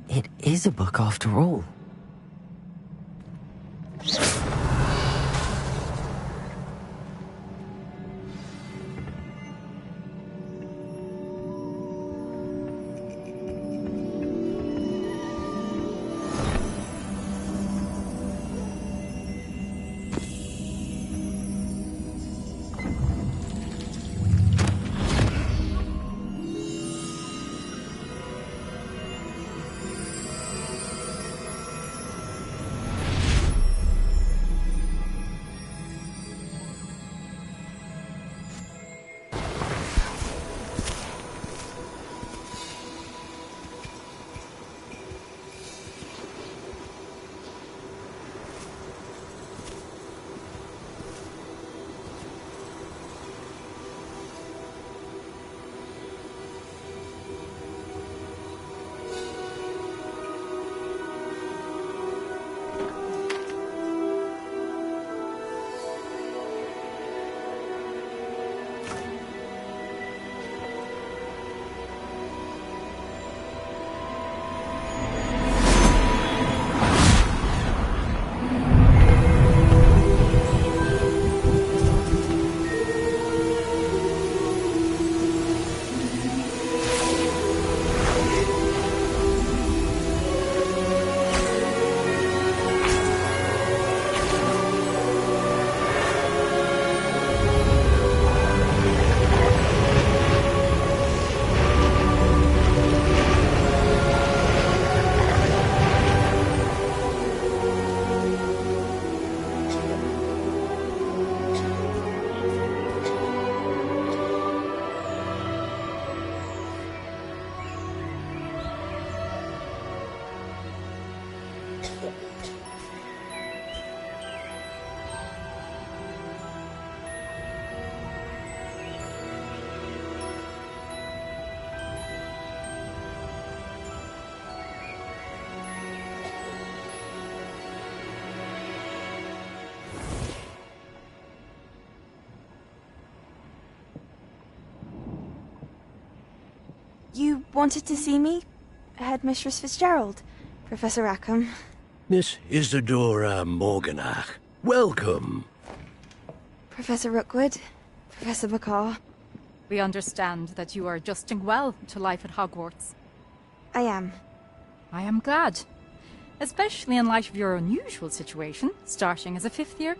It is a book after all. You wanted to see me? Headmistress Fitzgerald? Professor Rackham? Miss Isadora Morganach. Welcome. Professor Rookwood? Professor Bakar? We understand that you are adjusting well to life at Hogwarts. I am. I am glad. Especially in light of your unusual situation, starting as a 5th year.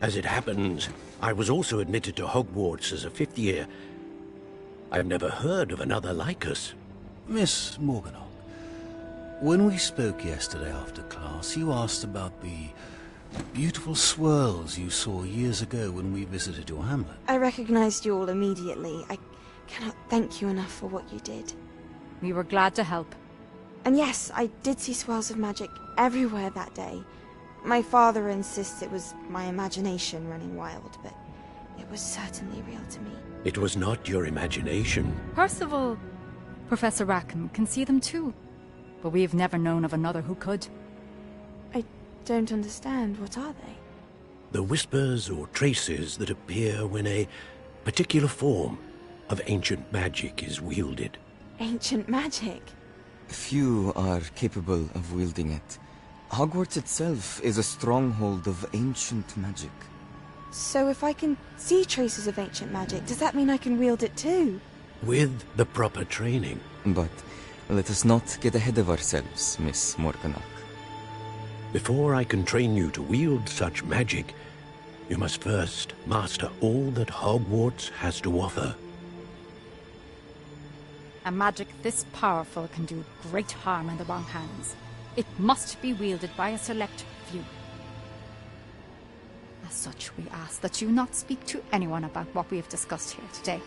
As it happens, I was also admitted to Hogwarts as a 5th year. I've never heard of another like us. Miss Morganach, when we spoke yesterday after class, you asked about the beautiful swirls you saw years ago when we visited your hamlet. I recognized you all immediately. I cannot thank you enough for what you did. We were glad to help. And yes, I did see swirls of magic everywhere that day. My father insists it was my imagination running wild, but it was certainly real to me. It was not your imagination. Percival, Professor Rackham can see them too. But we've never known of another who could. I don't understand. What are they? The whispers or traces that appear when a particular form of ancient magic is wielded. Ancient magic? Few are capable of wielding it. Hogwarts itself is a stronghold of ancient magic. So if I can see traces of ancient magic, does that mean I can wield it too? With the proper training. But let us not get ahead of ourselves, Miss Morganach. Before I can train you to wield such magic, you must first master all that Hogwarts has to offer. A magic this powerful can do great harm in the wrong hands. It must be wielded by a select few. As such, we ask that you not speak to anyone about what we have discussed here today.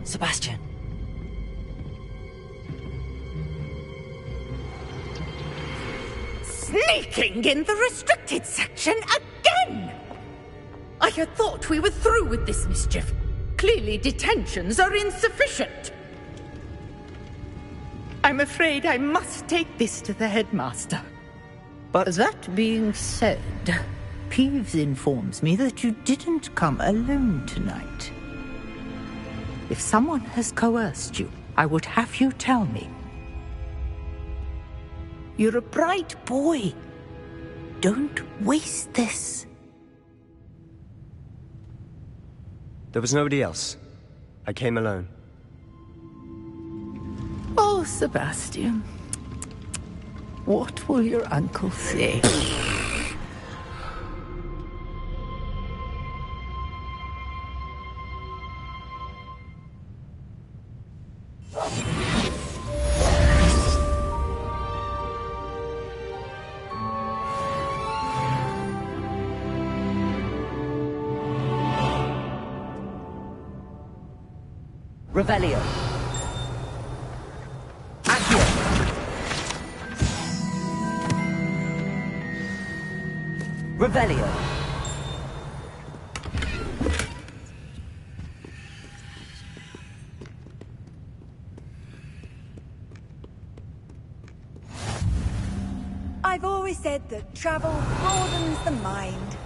Sebastian. Sneaking in the restricted section again! I had thought we were through with this mischief. Clearly detentions are insufficient. I'm afraid I must take this to the headmaster. But that being said, Peeves informs me that you didn't come alone tonight. If someone has coerced you, I would have you tell me. You're a bright boy. Don't waste this. There was nobody else. I came alone. Oh, Sebastian. What will your uncle say? Revelio. Accio. Revelio. I've always said that travel broadens the mind.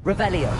Revelio.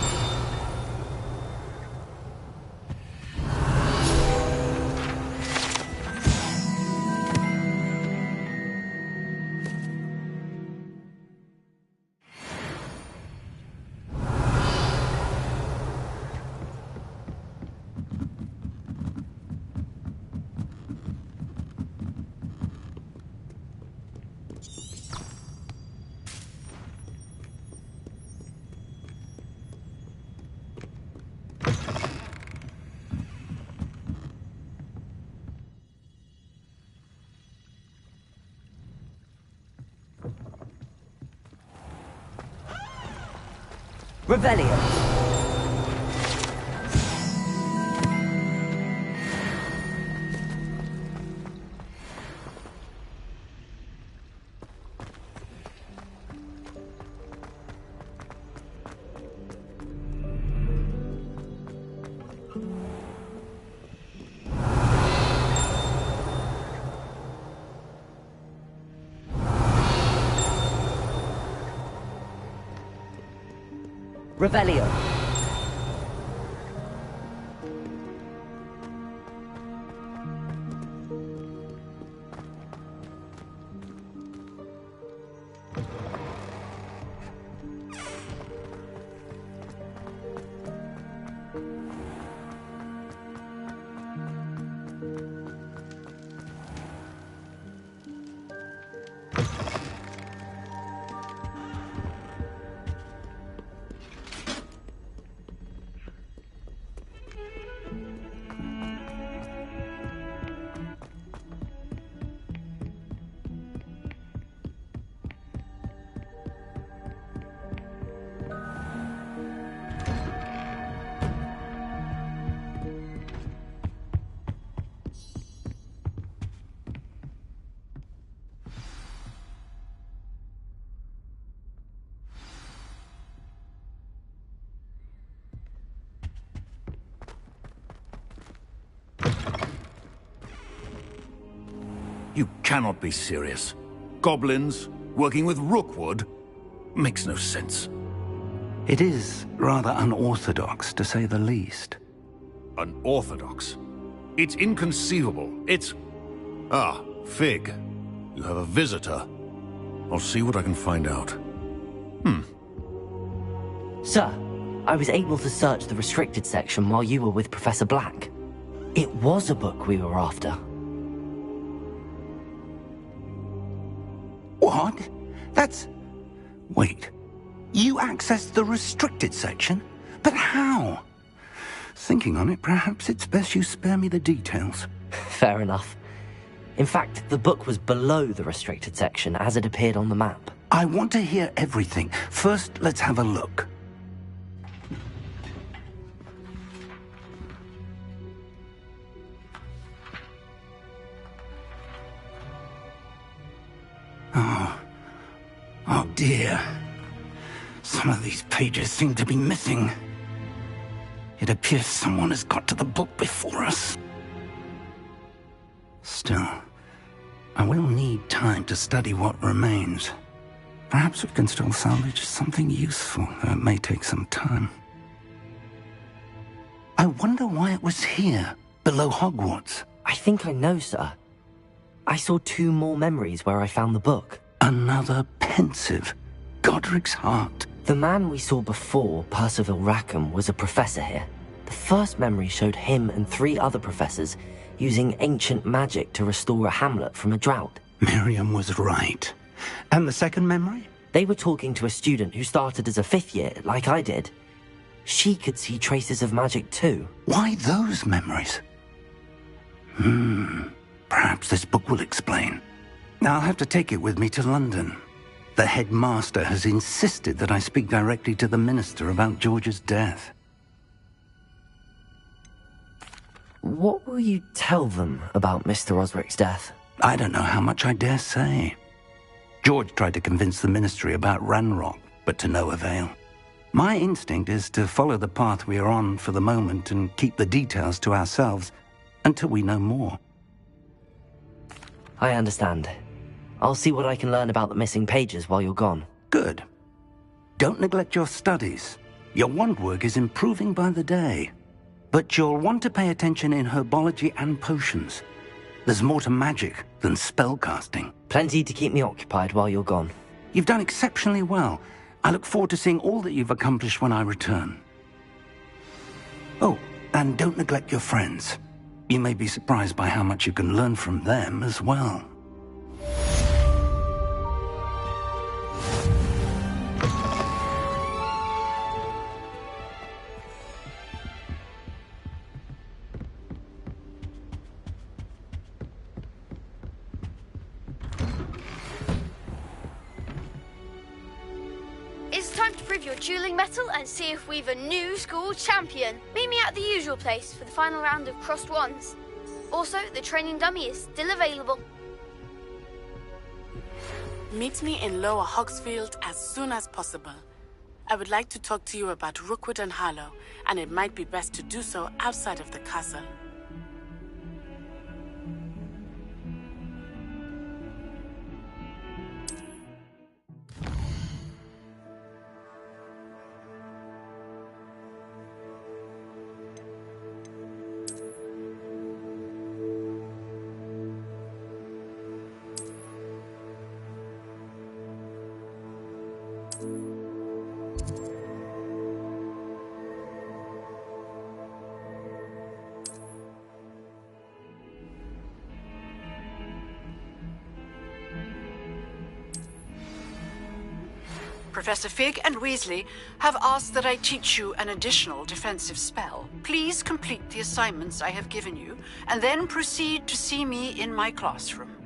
Revelio. Revelio. You cannot be serious. Goblins, working with Rookwood? Makes no sense. It is rather unorthodox, to say the least. Unorthodox? It's inconceivable. It's... Ah, Fig. You have a visitor. I'll see what I can find out. Sir, I was able to search the restricted section while you were with Professor Black. It was a book we were after. What? That's... Wait. You accessed the restricted section? But how? Thinking on it, perhaps it's best you spare me the details. Fair enough. In fact, the book was below the restricted section as it appeared on the map. I want to hear everything. First, let's have a look. Oh dear. Some of these pages seem to be missing. It appears someone has got to the book before us. Still, I will need time to study what remains. Perhaps we can still salvage something useful, though it may take some time. I wonder why it was here, below Hogwarts. I think I know, sir. I saw 2 more memories where I found the book. Another pensive. Godric's heart. The man we saw before, Percival Rackham, was a professor here. The first memory showed him and 3 other professors using ancient magic to restore a hamlet from a drought. Miriam was right. And the second memory? They were talking to a student who started as a 5th year, like I did. She could see traces of magic too. Why those memories? Perhaps this book will explain. I'll have to take it with me to London. The headmaster has insisted that I speak directly to the minister about George's death. What will you tell them about Mr. Osric's death? I don't know how much I dare say. George tried to convince the ministry about Ranrock, but to no avail. My instinct is to follow the path we are on for the moment and keep the details to ourselves until we know more. I understand. I'll see what I can learn about the missing pages while you're gone. Good. Don't neglect your studies. Your wand work is improving by the day. But you'll want to pay attention in herbology and potions. There's more to magic than spellcasting. Plenty to keep me occupied while you're gone. You've done exceptionally well. I look forward to seeing all that you've accomplished when I return. Oh, and don't neglect your friends. You may be surprised by how much you can learn from them as well. It's time to prove your dueling mettle and see if we've a new school champion. Meet me at the usual place for the final round of crossed wands. Also, the training dummy is still available. Meet me in Lower Hogsfield as soon as possible. I would like to talk to you about Rookwood and Harlow, and it might be best to do so outside of the castle. Professor Fig and Weasley have asked that I teach you an additional defensive spell. Please complete the assignments I have given you, and then proceed to see me in my classroom.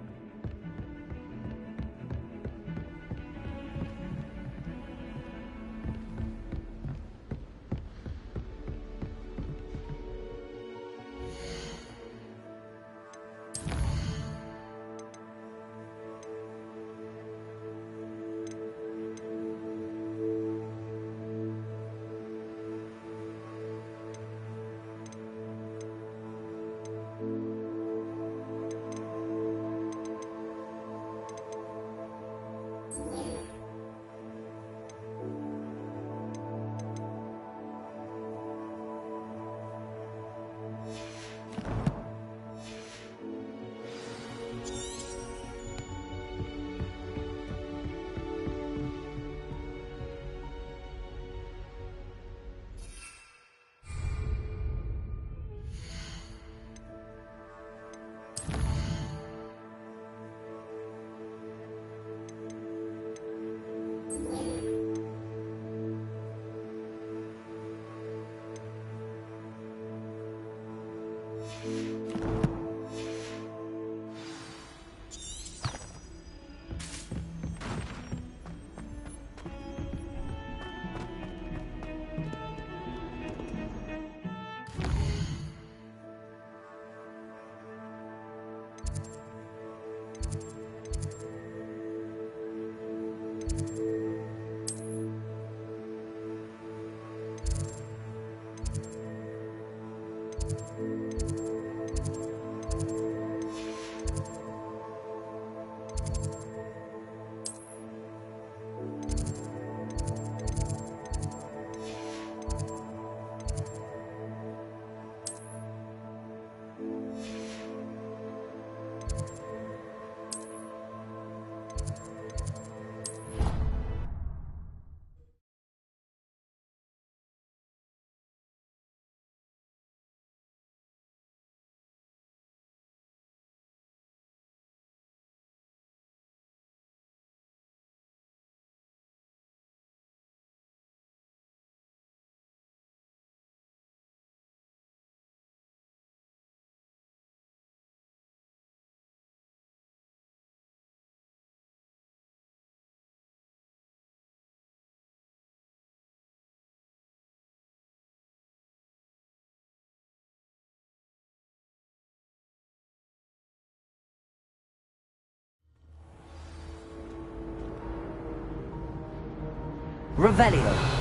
Revelio.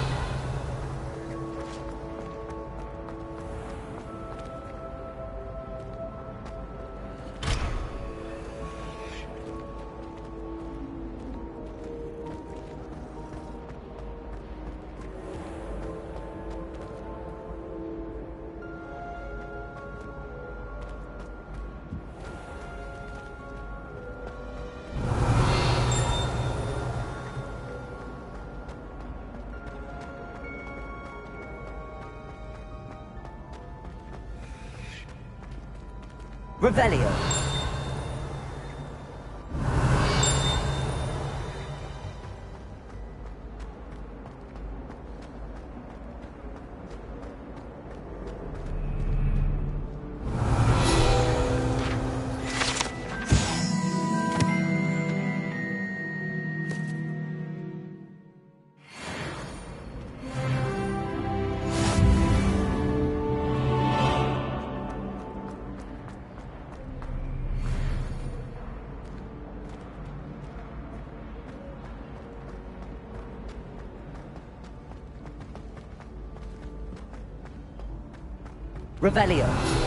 Revelio. Revelio.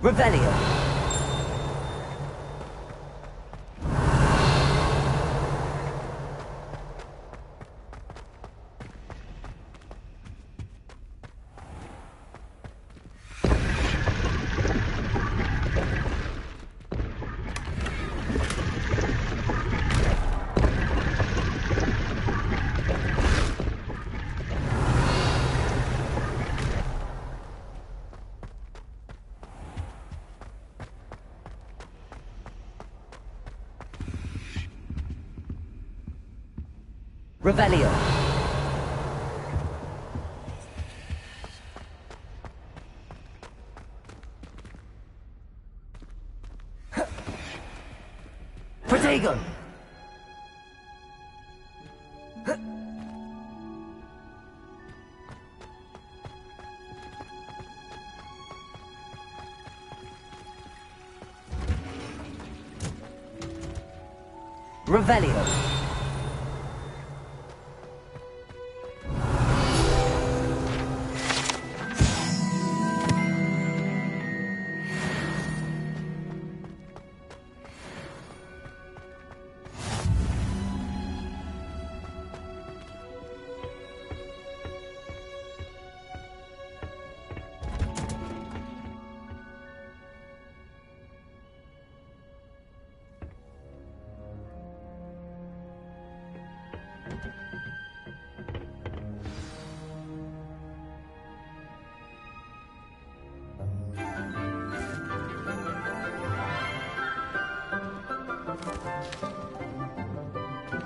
Revelio. Revelio. Protego. Revelio.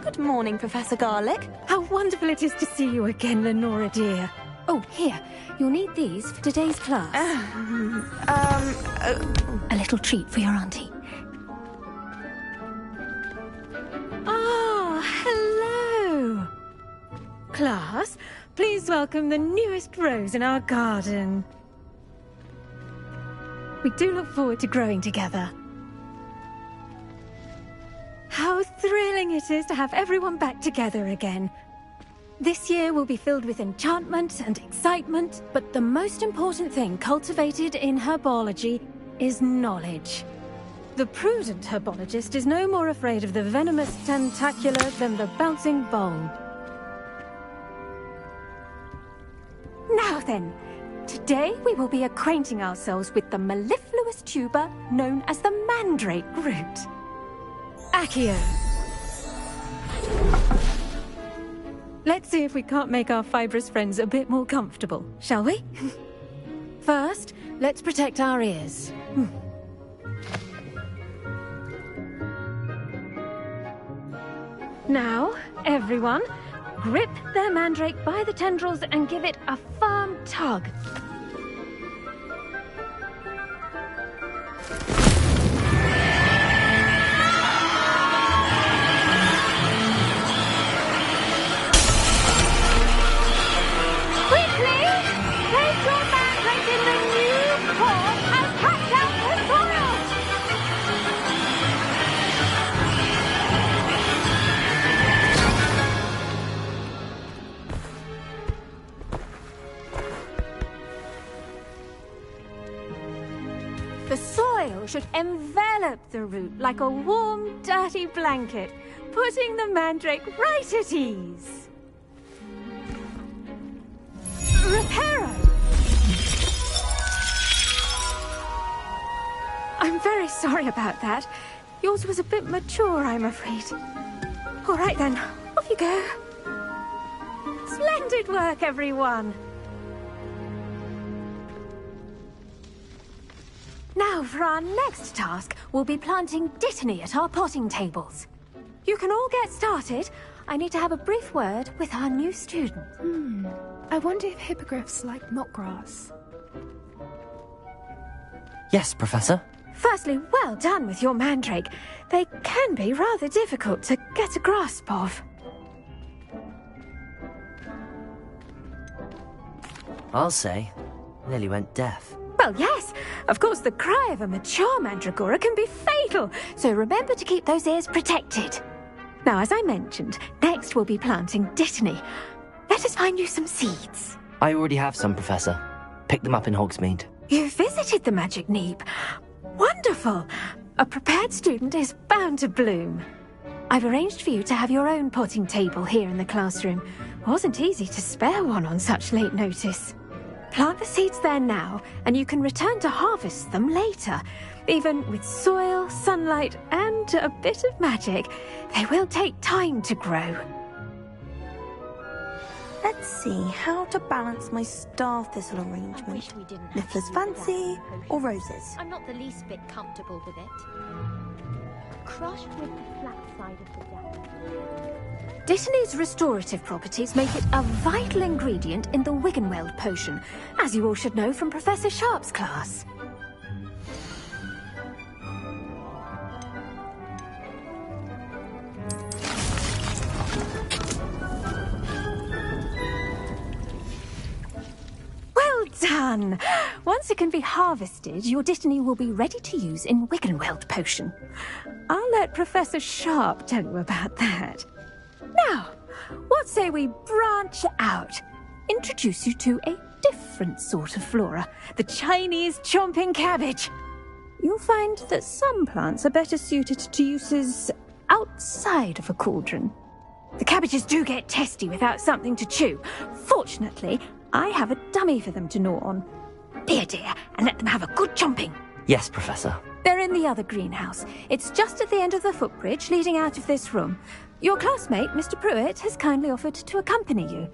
Good morning, Professor Garlick. How wonderful it is to see you again, Lenora dear. Oh, here. You'll need these for today's class. A little treat for your auntie. Oh, hello. Class, please welcome the newest rose in our garden. We do look forward to growing together. How thrilling it is to have everyone back together again. This year will be filled with enchantment and excitement, but the most important thing cultivated in herbology is knowledge. The prudent herbologist is no more afraid of the venomous tentacular than the bouncing bulb. Now then, today we will be acquainting ourselves with the mellifluous tuber known as the mandrake root. Accio. Let's see if we can't make our fibrous friends a bit more comfortable, shall we? First, let's protect our ears. Now, everyone, grip their mandrake by the tendrils and give it a firm tug. Should envelop the root like a warm, dirty blanket, putting the mandrake right at ease. Reparo! I'm very sorry about that. Yours was a bit mature, I'm afraid. All right then, off you go. Splendid work, everyone. Now, for our next task, we'll be planting dittany at our potting tables. You can all get started. I need to have a brief word with our new student. I wonder if hippogriffs like knotgrass. Yes, Professor. Firstly, well done with your mandrake. They can be rather difficult to get a grasp of. I'll say, nearly went deaf. Well, yes. Of course, the cry of a mature mandragora can be fatal, so remember to keep those ears protected. Now, as I mentioned, next we'll be planting dittany. Let us find you some seeds. I already have some, Professor. Picked them up in Hogsmeade. You visited the Magic Neep. Wonderful! A prepared student is bound to bloom. I've arranged for you to have your own potting table here in the classroom. Wasn't easy to spare one on such late notice. Plant the seeds there now, and you can return to harvest them later. Even with soil, sunlight, and a bit of magic, they will take time to grow. Let's see how to balance my star thistle arrangement. Niffler's fancy or roses? I'm not the least bit comfortable with it. Crushed with the flat side of the deck. Dittany's restorative properties make it a vital ingredient in the Wiggenweld potion, as you all should know from Professor Sharp's class. Well done! Once it can be harvested, your Dittany will be ready to use in Wiggenweld potion. I'll let Professor Sharp tell you about that. Now, what say we branch out? Introduce you to a different sort of flora, the Chinese chomping cabbage. You'll find that some plants are better suited to uses outside of a cauldron. The cabbages do get testy without something to chew. Fortunately, I have a dummy for them to gnaw on. Be a dear and let them have a good chomping. Yes, Professor. They're in the other greenhouse. It's just at the end of the footbridge leading out of this room. Your classmate, Mr. Pruitt, has kindly offered to accompany you.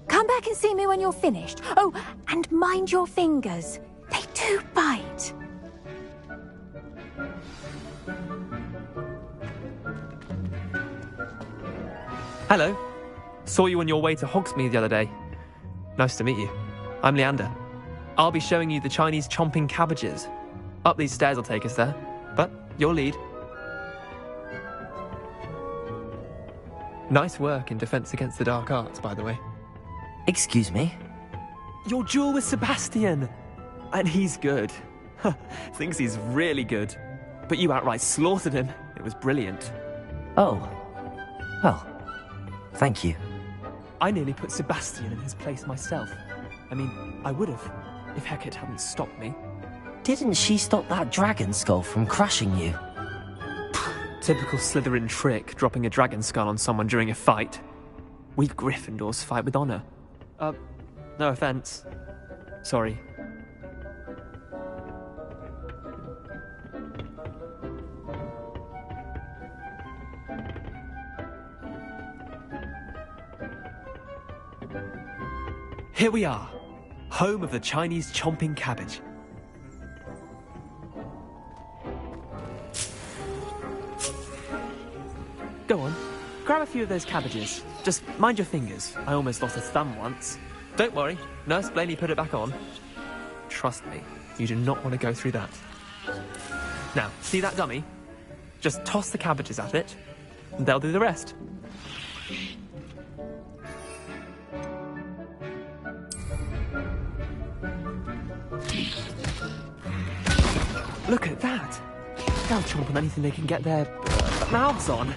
Come back and see me when you're finished. Oh, and mind your fingers. They do bite. Hello. Saw you on your way to Hogsmeade the other day. Nice to meet you. I'm Leander. I'll be showing you the Chinese chomping cabbages. Up these stairs will take us there, but your lead. Nice work in Defense Against the Dark Arts, by the way. Excuse me? Your duel with Sebastian! And he's good. Thinks he's really good. But you outright slaughtered him. It was brilliant. Oh. Well, thank you. I nearly put Sebastian in his place myself. I mean, I would have, if Hecate hadn't stopped me. Didn't she stop that dragon skull from crushing you? Typical Slytherin trick, dropping a dragon skull on someone during a fight. We Gryffindors fight with honor. No offense. Sorry. Here we are, home of the Chinese chomping cabbage. Go on, grab a few of those cabbages. Just mind your fingers. I almost lost a thumb once. Don't worry, Nurse Blaney put it back on. Trust me, you do not want to go through that. Now, see that dummy? Just toss the cabbages at it, and they'll do the rest. Look at that! They'll chomp on anything they can get their mouths on.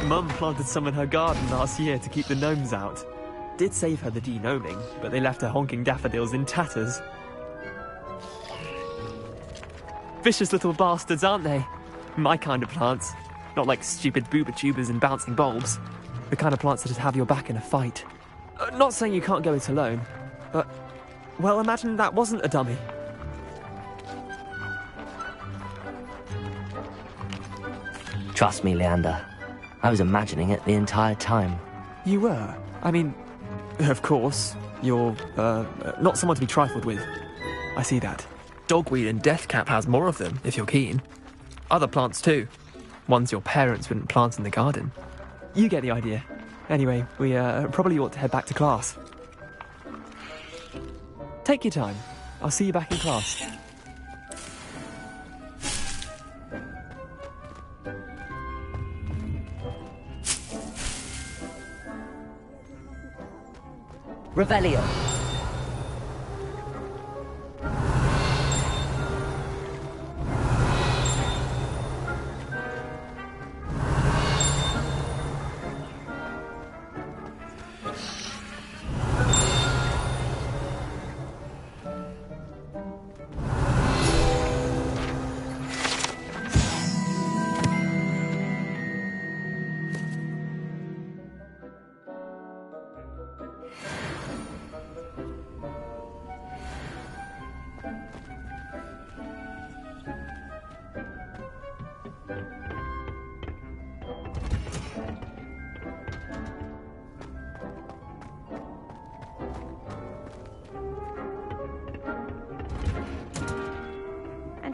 Mum planted some in her garden last year to keep the gnomes out. Did save her the de-gnoming, but they left her honking daffodils in tatters. Vicious little bastards, aren't they? My kind of plants. Not like stupid booba tubers and bouncing bulbs. The kind of plants that'd have your back in a fight. Not saying you can't go it alone, but... well, imagine that wasn't a dummy. Trust me, Leander. I was imagining it the entire time. You were? I mean, of course. You're, not someone to be trifled with. I see that. Dogweed and deathcap has more of them, if you're keen. Other plants too. Ones your parents wouldn't plant in the garden. You get the idea. Anyway, we probably ought to head back to class. Take your time. I'll see you back in class. Revelio.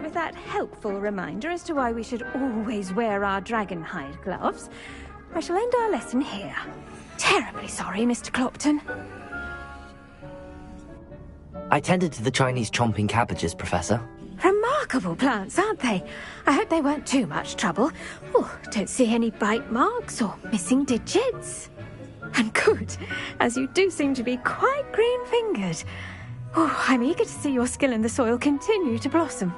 with that helpful reminder as to why we should always wear our dragon hide gloves, I shall end our lesson here. Terribly sorry, Mr. Clopton. I tended to the Chinese chomping cabbages, Professor. Remarkable plants, aren't they? I hope they weren't too much trouble. Oh, don't see any bite marks or missing digits. And good, as you do seem to be quite green-fingered. Oh, I'm eager to see your skill in the soil continue to blossom.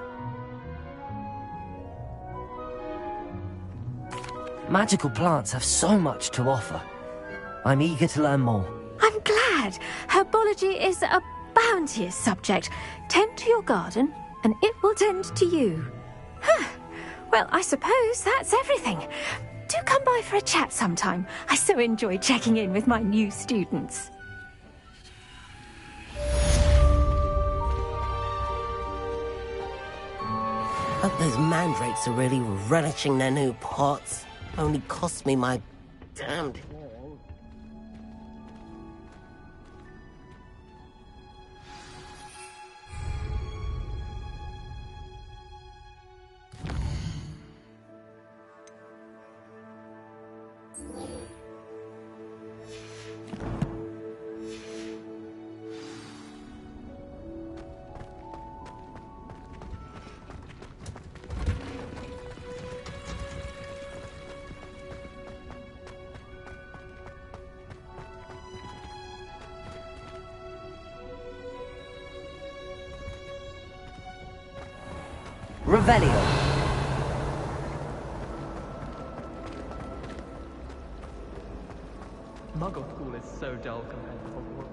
Magical plants have so much to offer. I'm eager to learn more. I'm glad. Herbology is a bounteous subject. Tend to your garden, and it will tend to you. Huh. Well, I suppose that's everything. Do come by for a chat sometime. I so enjoy checking in with my new students. Hope those mandrakes are really relishing their new pots. Only cost me my damned hearing. Revelio. Muggle school is so dull compared to Hogwarts.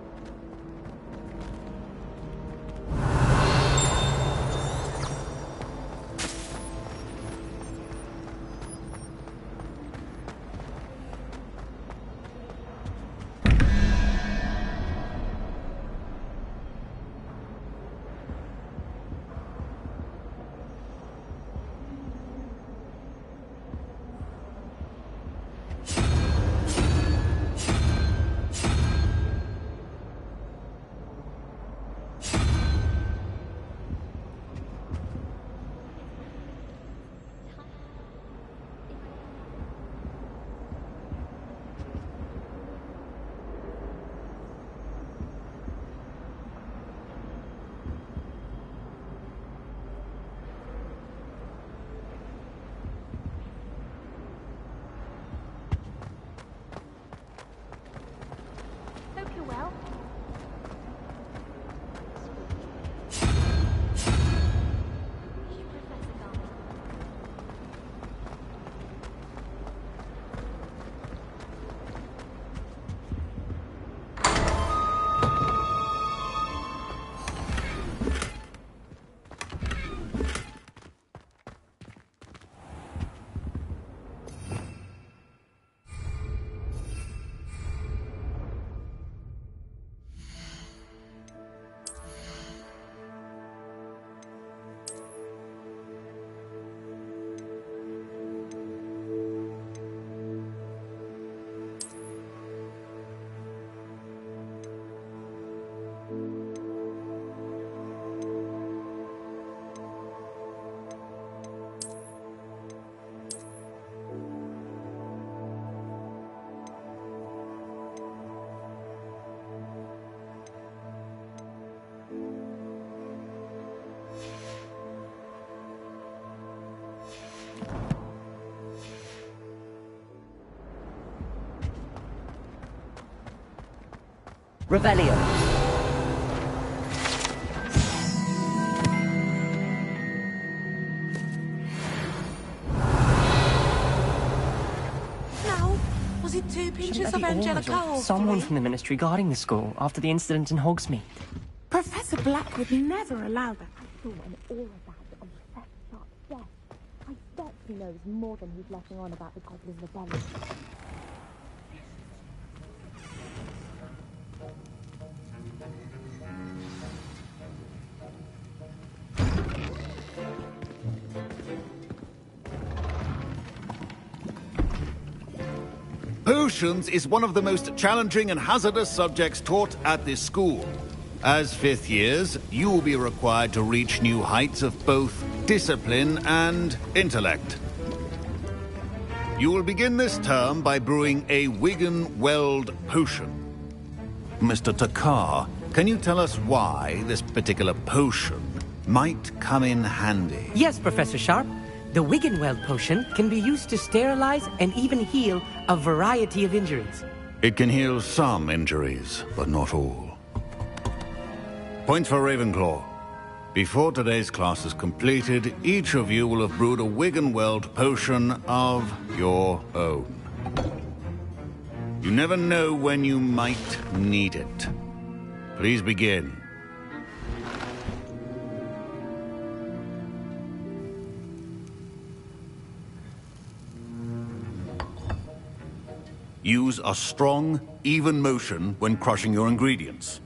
Revelio. Now, was it 2 pinches of Angelica? Someone from the Ministry guarding the school after the incident in Hogsmeade. Professor Black would never allow that. And all of that on Professor Sharp's desk. I bet he knows more than he's letting on about the Goblin Rebellion. Potions is one of the most challenging and hazardous subjects taught at this school. As fifth years, you will be required to reach new heights of both discipline and intellect. You will begin this term by brewing a Wigan-Weld potion. Mr. Takar, can you tell us why this particular potion might come in handy? Yes, Professor Sharp. The Wigan-Weld potion can be used to sterilize and even heal a variety of injuries. It can heal some injuries, but not all. Points for Ravenclaw. Before today's class is completed, each of you will have brewed a Wigan-Weld potion of your own. You never know when you might need it. Please begin. Use a strong, even motion when crushing your ingredients.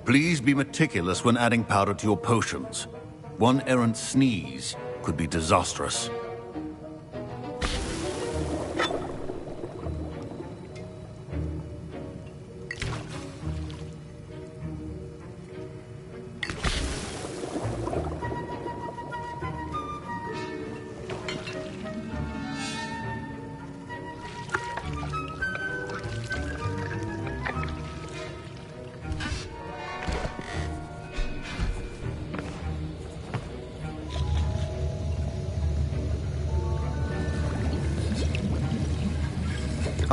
Please be meticulous when adding powder to your potions. One errant sneeze could be disastrous.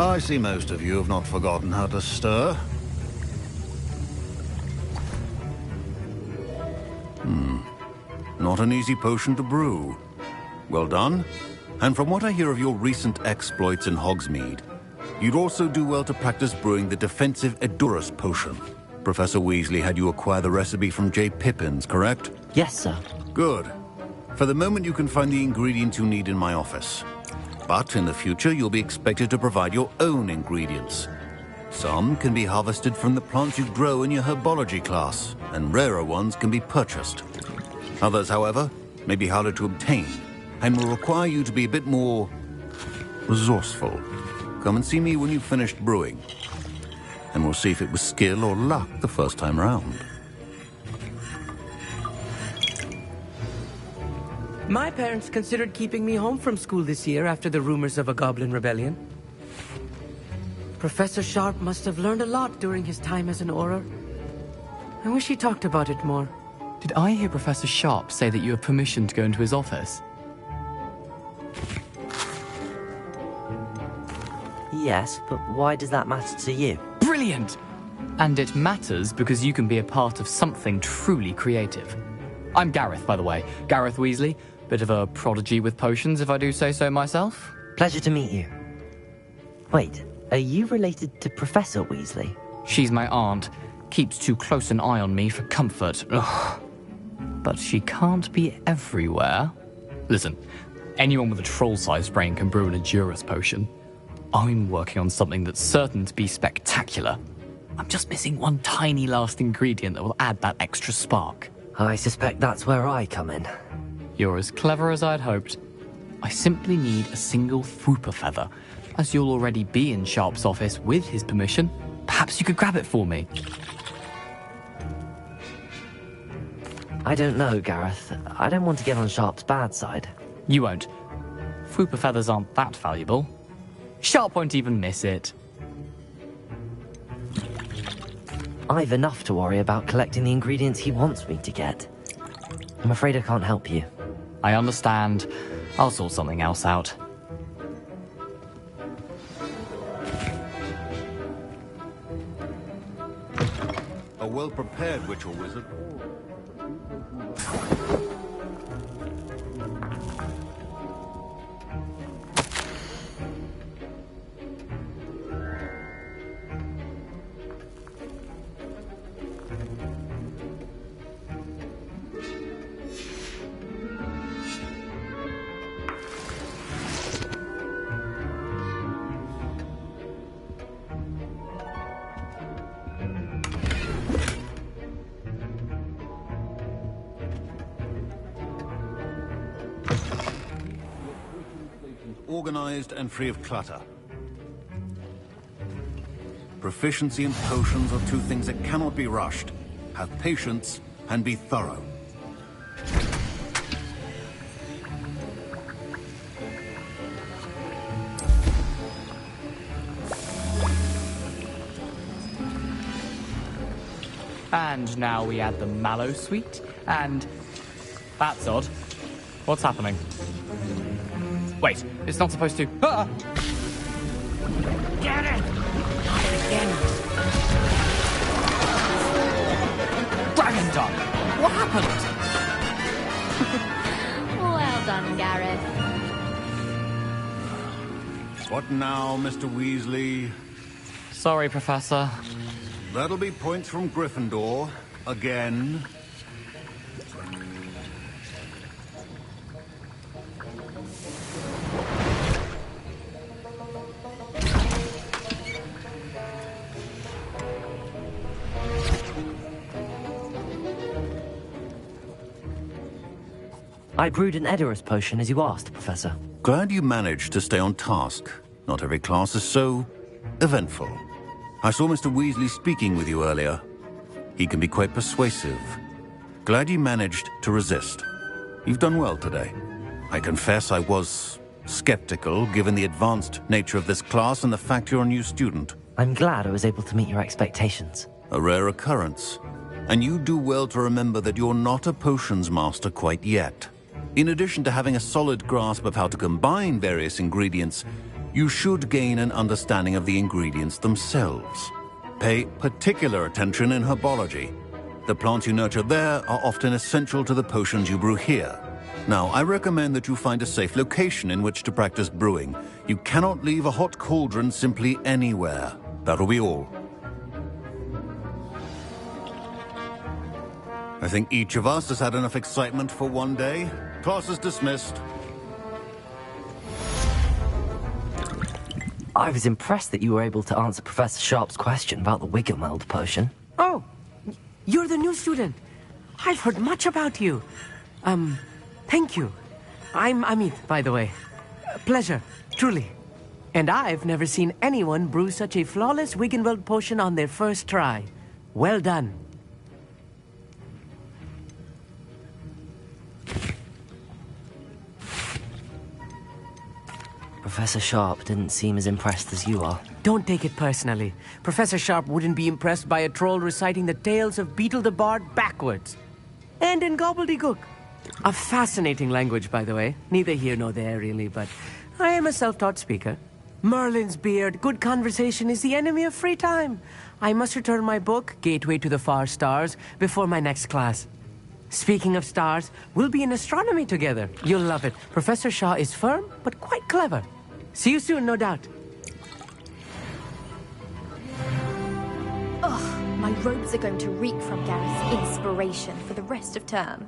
I see most of you have not forgotten how to stir. Not an easy potion to brew. Well done. And from what I hear of your recent exploits in Hogsmeade, you'd also do well to practice brewing the defensive Edurus potion. Professor Weasley had you acquire the recipe from J. Pippins, correct? Yes, sir. Good. For the moment, you can find the ingredients you need in my office. But in the future, you'll be expected to provide your own ingredients. Some can be harvested from the plants you grow in your herbology class, and rarer ones can be purchased. Others, however, may be harder to obtain, and will require you to be a bit more resourceful. Come and see me when you've finished brewing, and we'll see if it was skill or luck the first time round. My parents considered keeping me home from school this year after the rumors of a goblin rebellion. Professor Sharp must have learned a lot during his time as an Auror. I wish he talked about it more. Did I hear Professor Sharp say that you have permission to go into his office? Yes, but why does that matter to you? Brilliant! And it matters because you can be a part of something truly creative. I'm Gareth, by the way. Gareth Weasley. Bit of a prodigy with potions, if I do say so myself. Pleasure to meet you. Wait, are you related to Professor Weasley? She's my aunt. Keeps too close an eye on me for comfort. Ugh. But she can't be everywhere. Listen, anyone with a troll-sized brain can brew an Edurus potion. I'm working on something that's certain to be spectacular. I'm just missing one tiny last ingredient that will add that extra spark. I suspect that's where I come in. You're as clever as I'd hoped. I simply need a single Fwooper feather. As you'll already be in Sharp's office with his permission, perhaps you could grab it for me. I don't know, Gareth. I don't want to get on Sharp's bad side. You won't. Fwooper feathers aren't that valuable. Sharp won't even miss it. I've enough to worry about collecting the ingredients he wants me to get. I'm afraid I can't help you. I understand. I'll sort something else out. A well-prepared witch or wizard. Organized and free of clutter. proficiency and potions are two things that cannot be rushed. Have patience and be thorough. And now we add the mallow sweet, and... That's odd. What's happening? Wait, it's not supposed to... Ah! Get it! Not again. Dragon Dog! What happened? Well done, Gareth. What now, Mr. Weasley? Sorry, Professor. That'll be points from Gryffindor. Again. I brewed an Edorus potion as you asked, Professor. Glad you managed to stay on task. Not every class is so eventful. I saw Mr. Weasley speaking with you earlier. He can be quite persuasive. Glad you managed to resist. You've done well today. I confess I was skeptical, given the advanced nature of this class and the fact you're a new student. I'm glad I was able to meet your expectations. A rare occurrence. And you do well to remember that you're not a potions master quite yet. In addition to having a solid grasp of how to combine various ingredients, you should gain an understanding of the ingredients themselves. Pay particular attention in herbology. The plants you nurture there are often essential to the potions you brew here. Now, I recommend that you find a safe location in which to practice brewing. You cannot leave a hot cauldron simply anywhere. That'll be all. I think each of us has had enough excitement for one day. Class is dismissed. I was impressed that you were able to answer Professor Sharp's question about the Wiggenweld potion. Oh, you're the new student. I've heard much about you. Thank you. I'm Amit, by the way. Pleasure, truly. And I've never seen anyone brew such a flawless Wiggenweld potion on their first try. Well done. Professor Sharp didn't seem as impressed as you are. Don't take it personally. Professor Sharp wouldn't be impressed by a troll reciting the tales of Beetle the Bard backwards. And in gobbledygook. A fascinating language, by the way. Neither here nor there, really, but I am a self-taught speaker. Merlin's beard, good conversation is the enemy of free time. I must return my book, Gateway to the Far Stars, before my next class. Speaking of stars, we'll be in astronomy together. You'll love it. Professor Shaw is firm, but quite clever. See you soon, no doubt. Ugh, my robes are going to reek from Gareth's inspiration for the rest of term.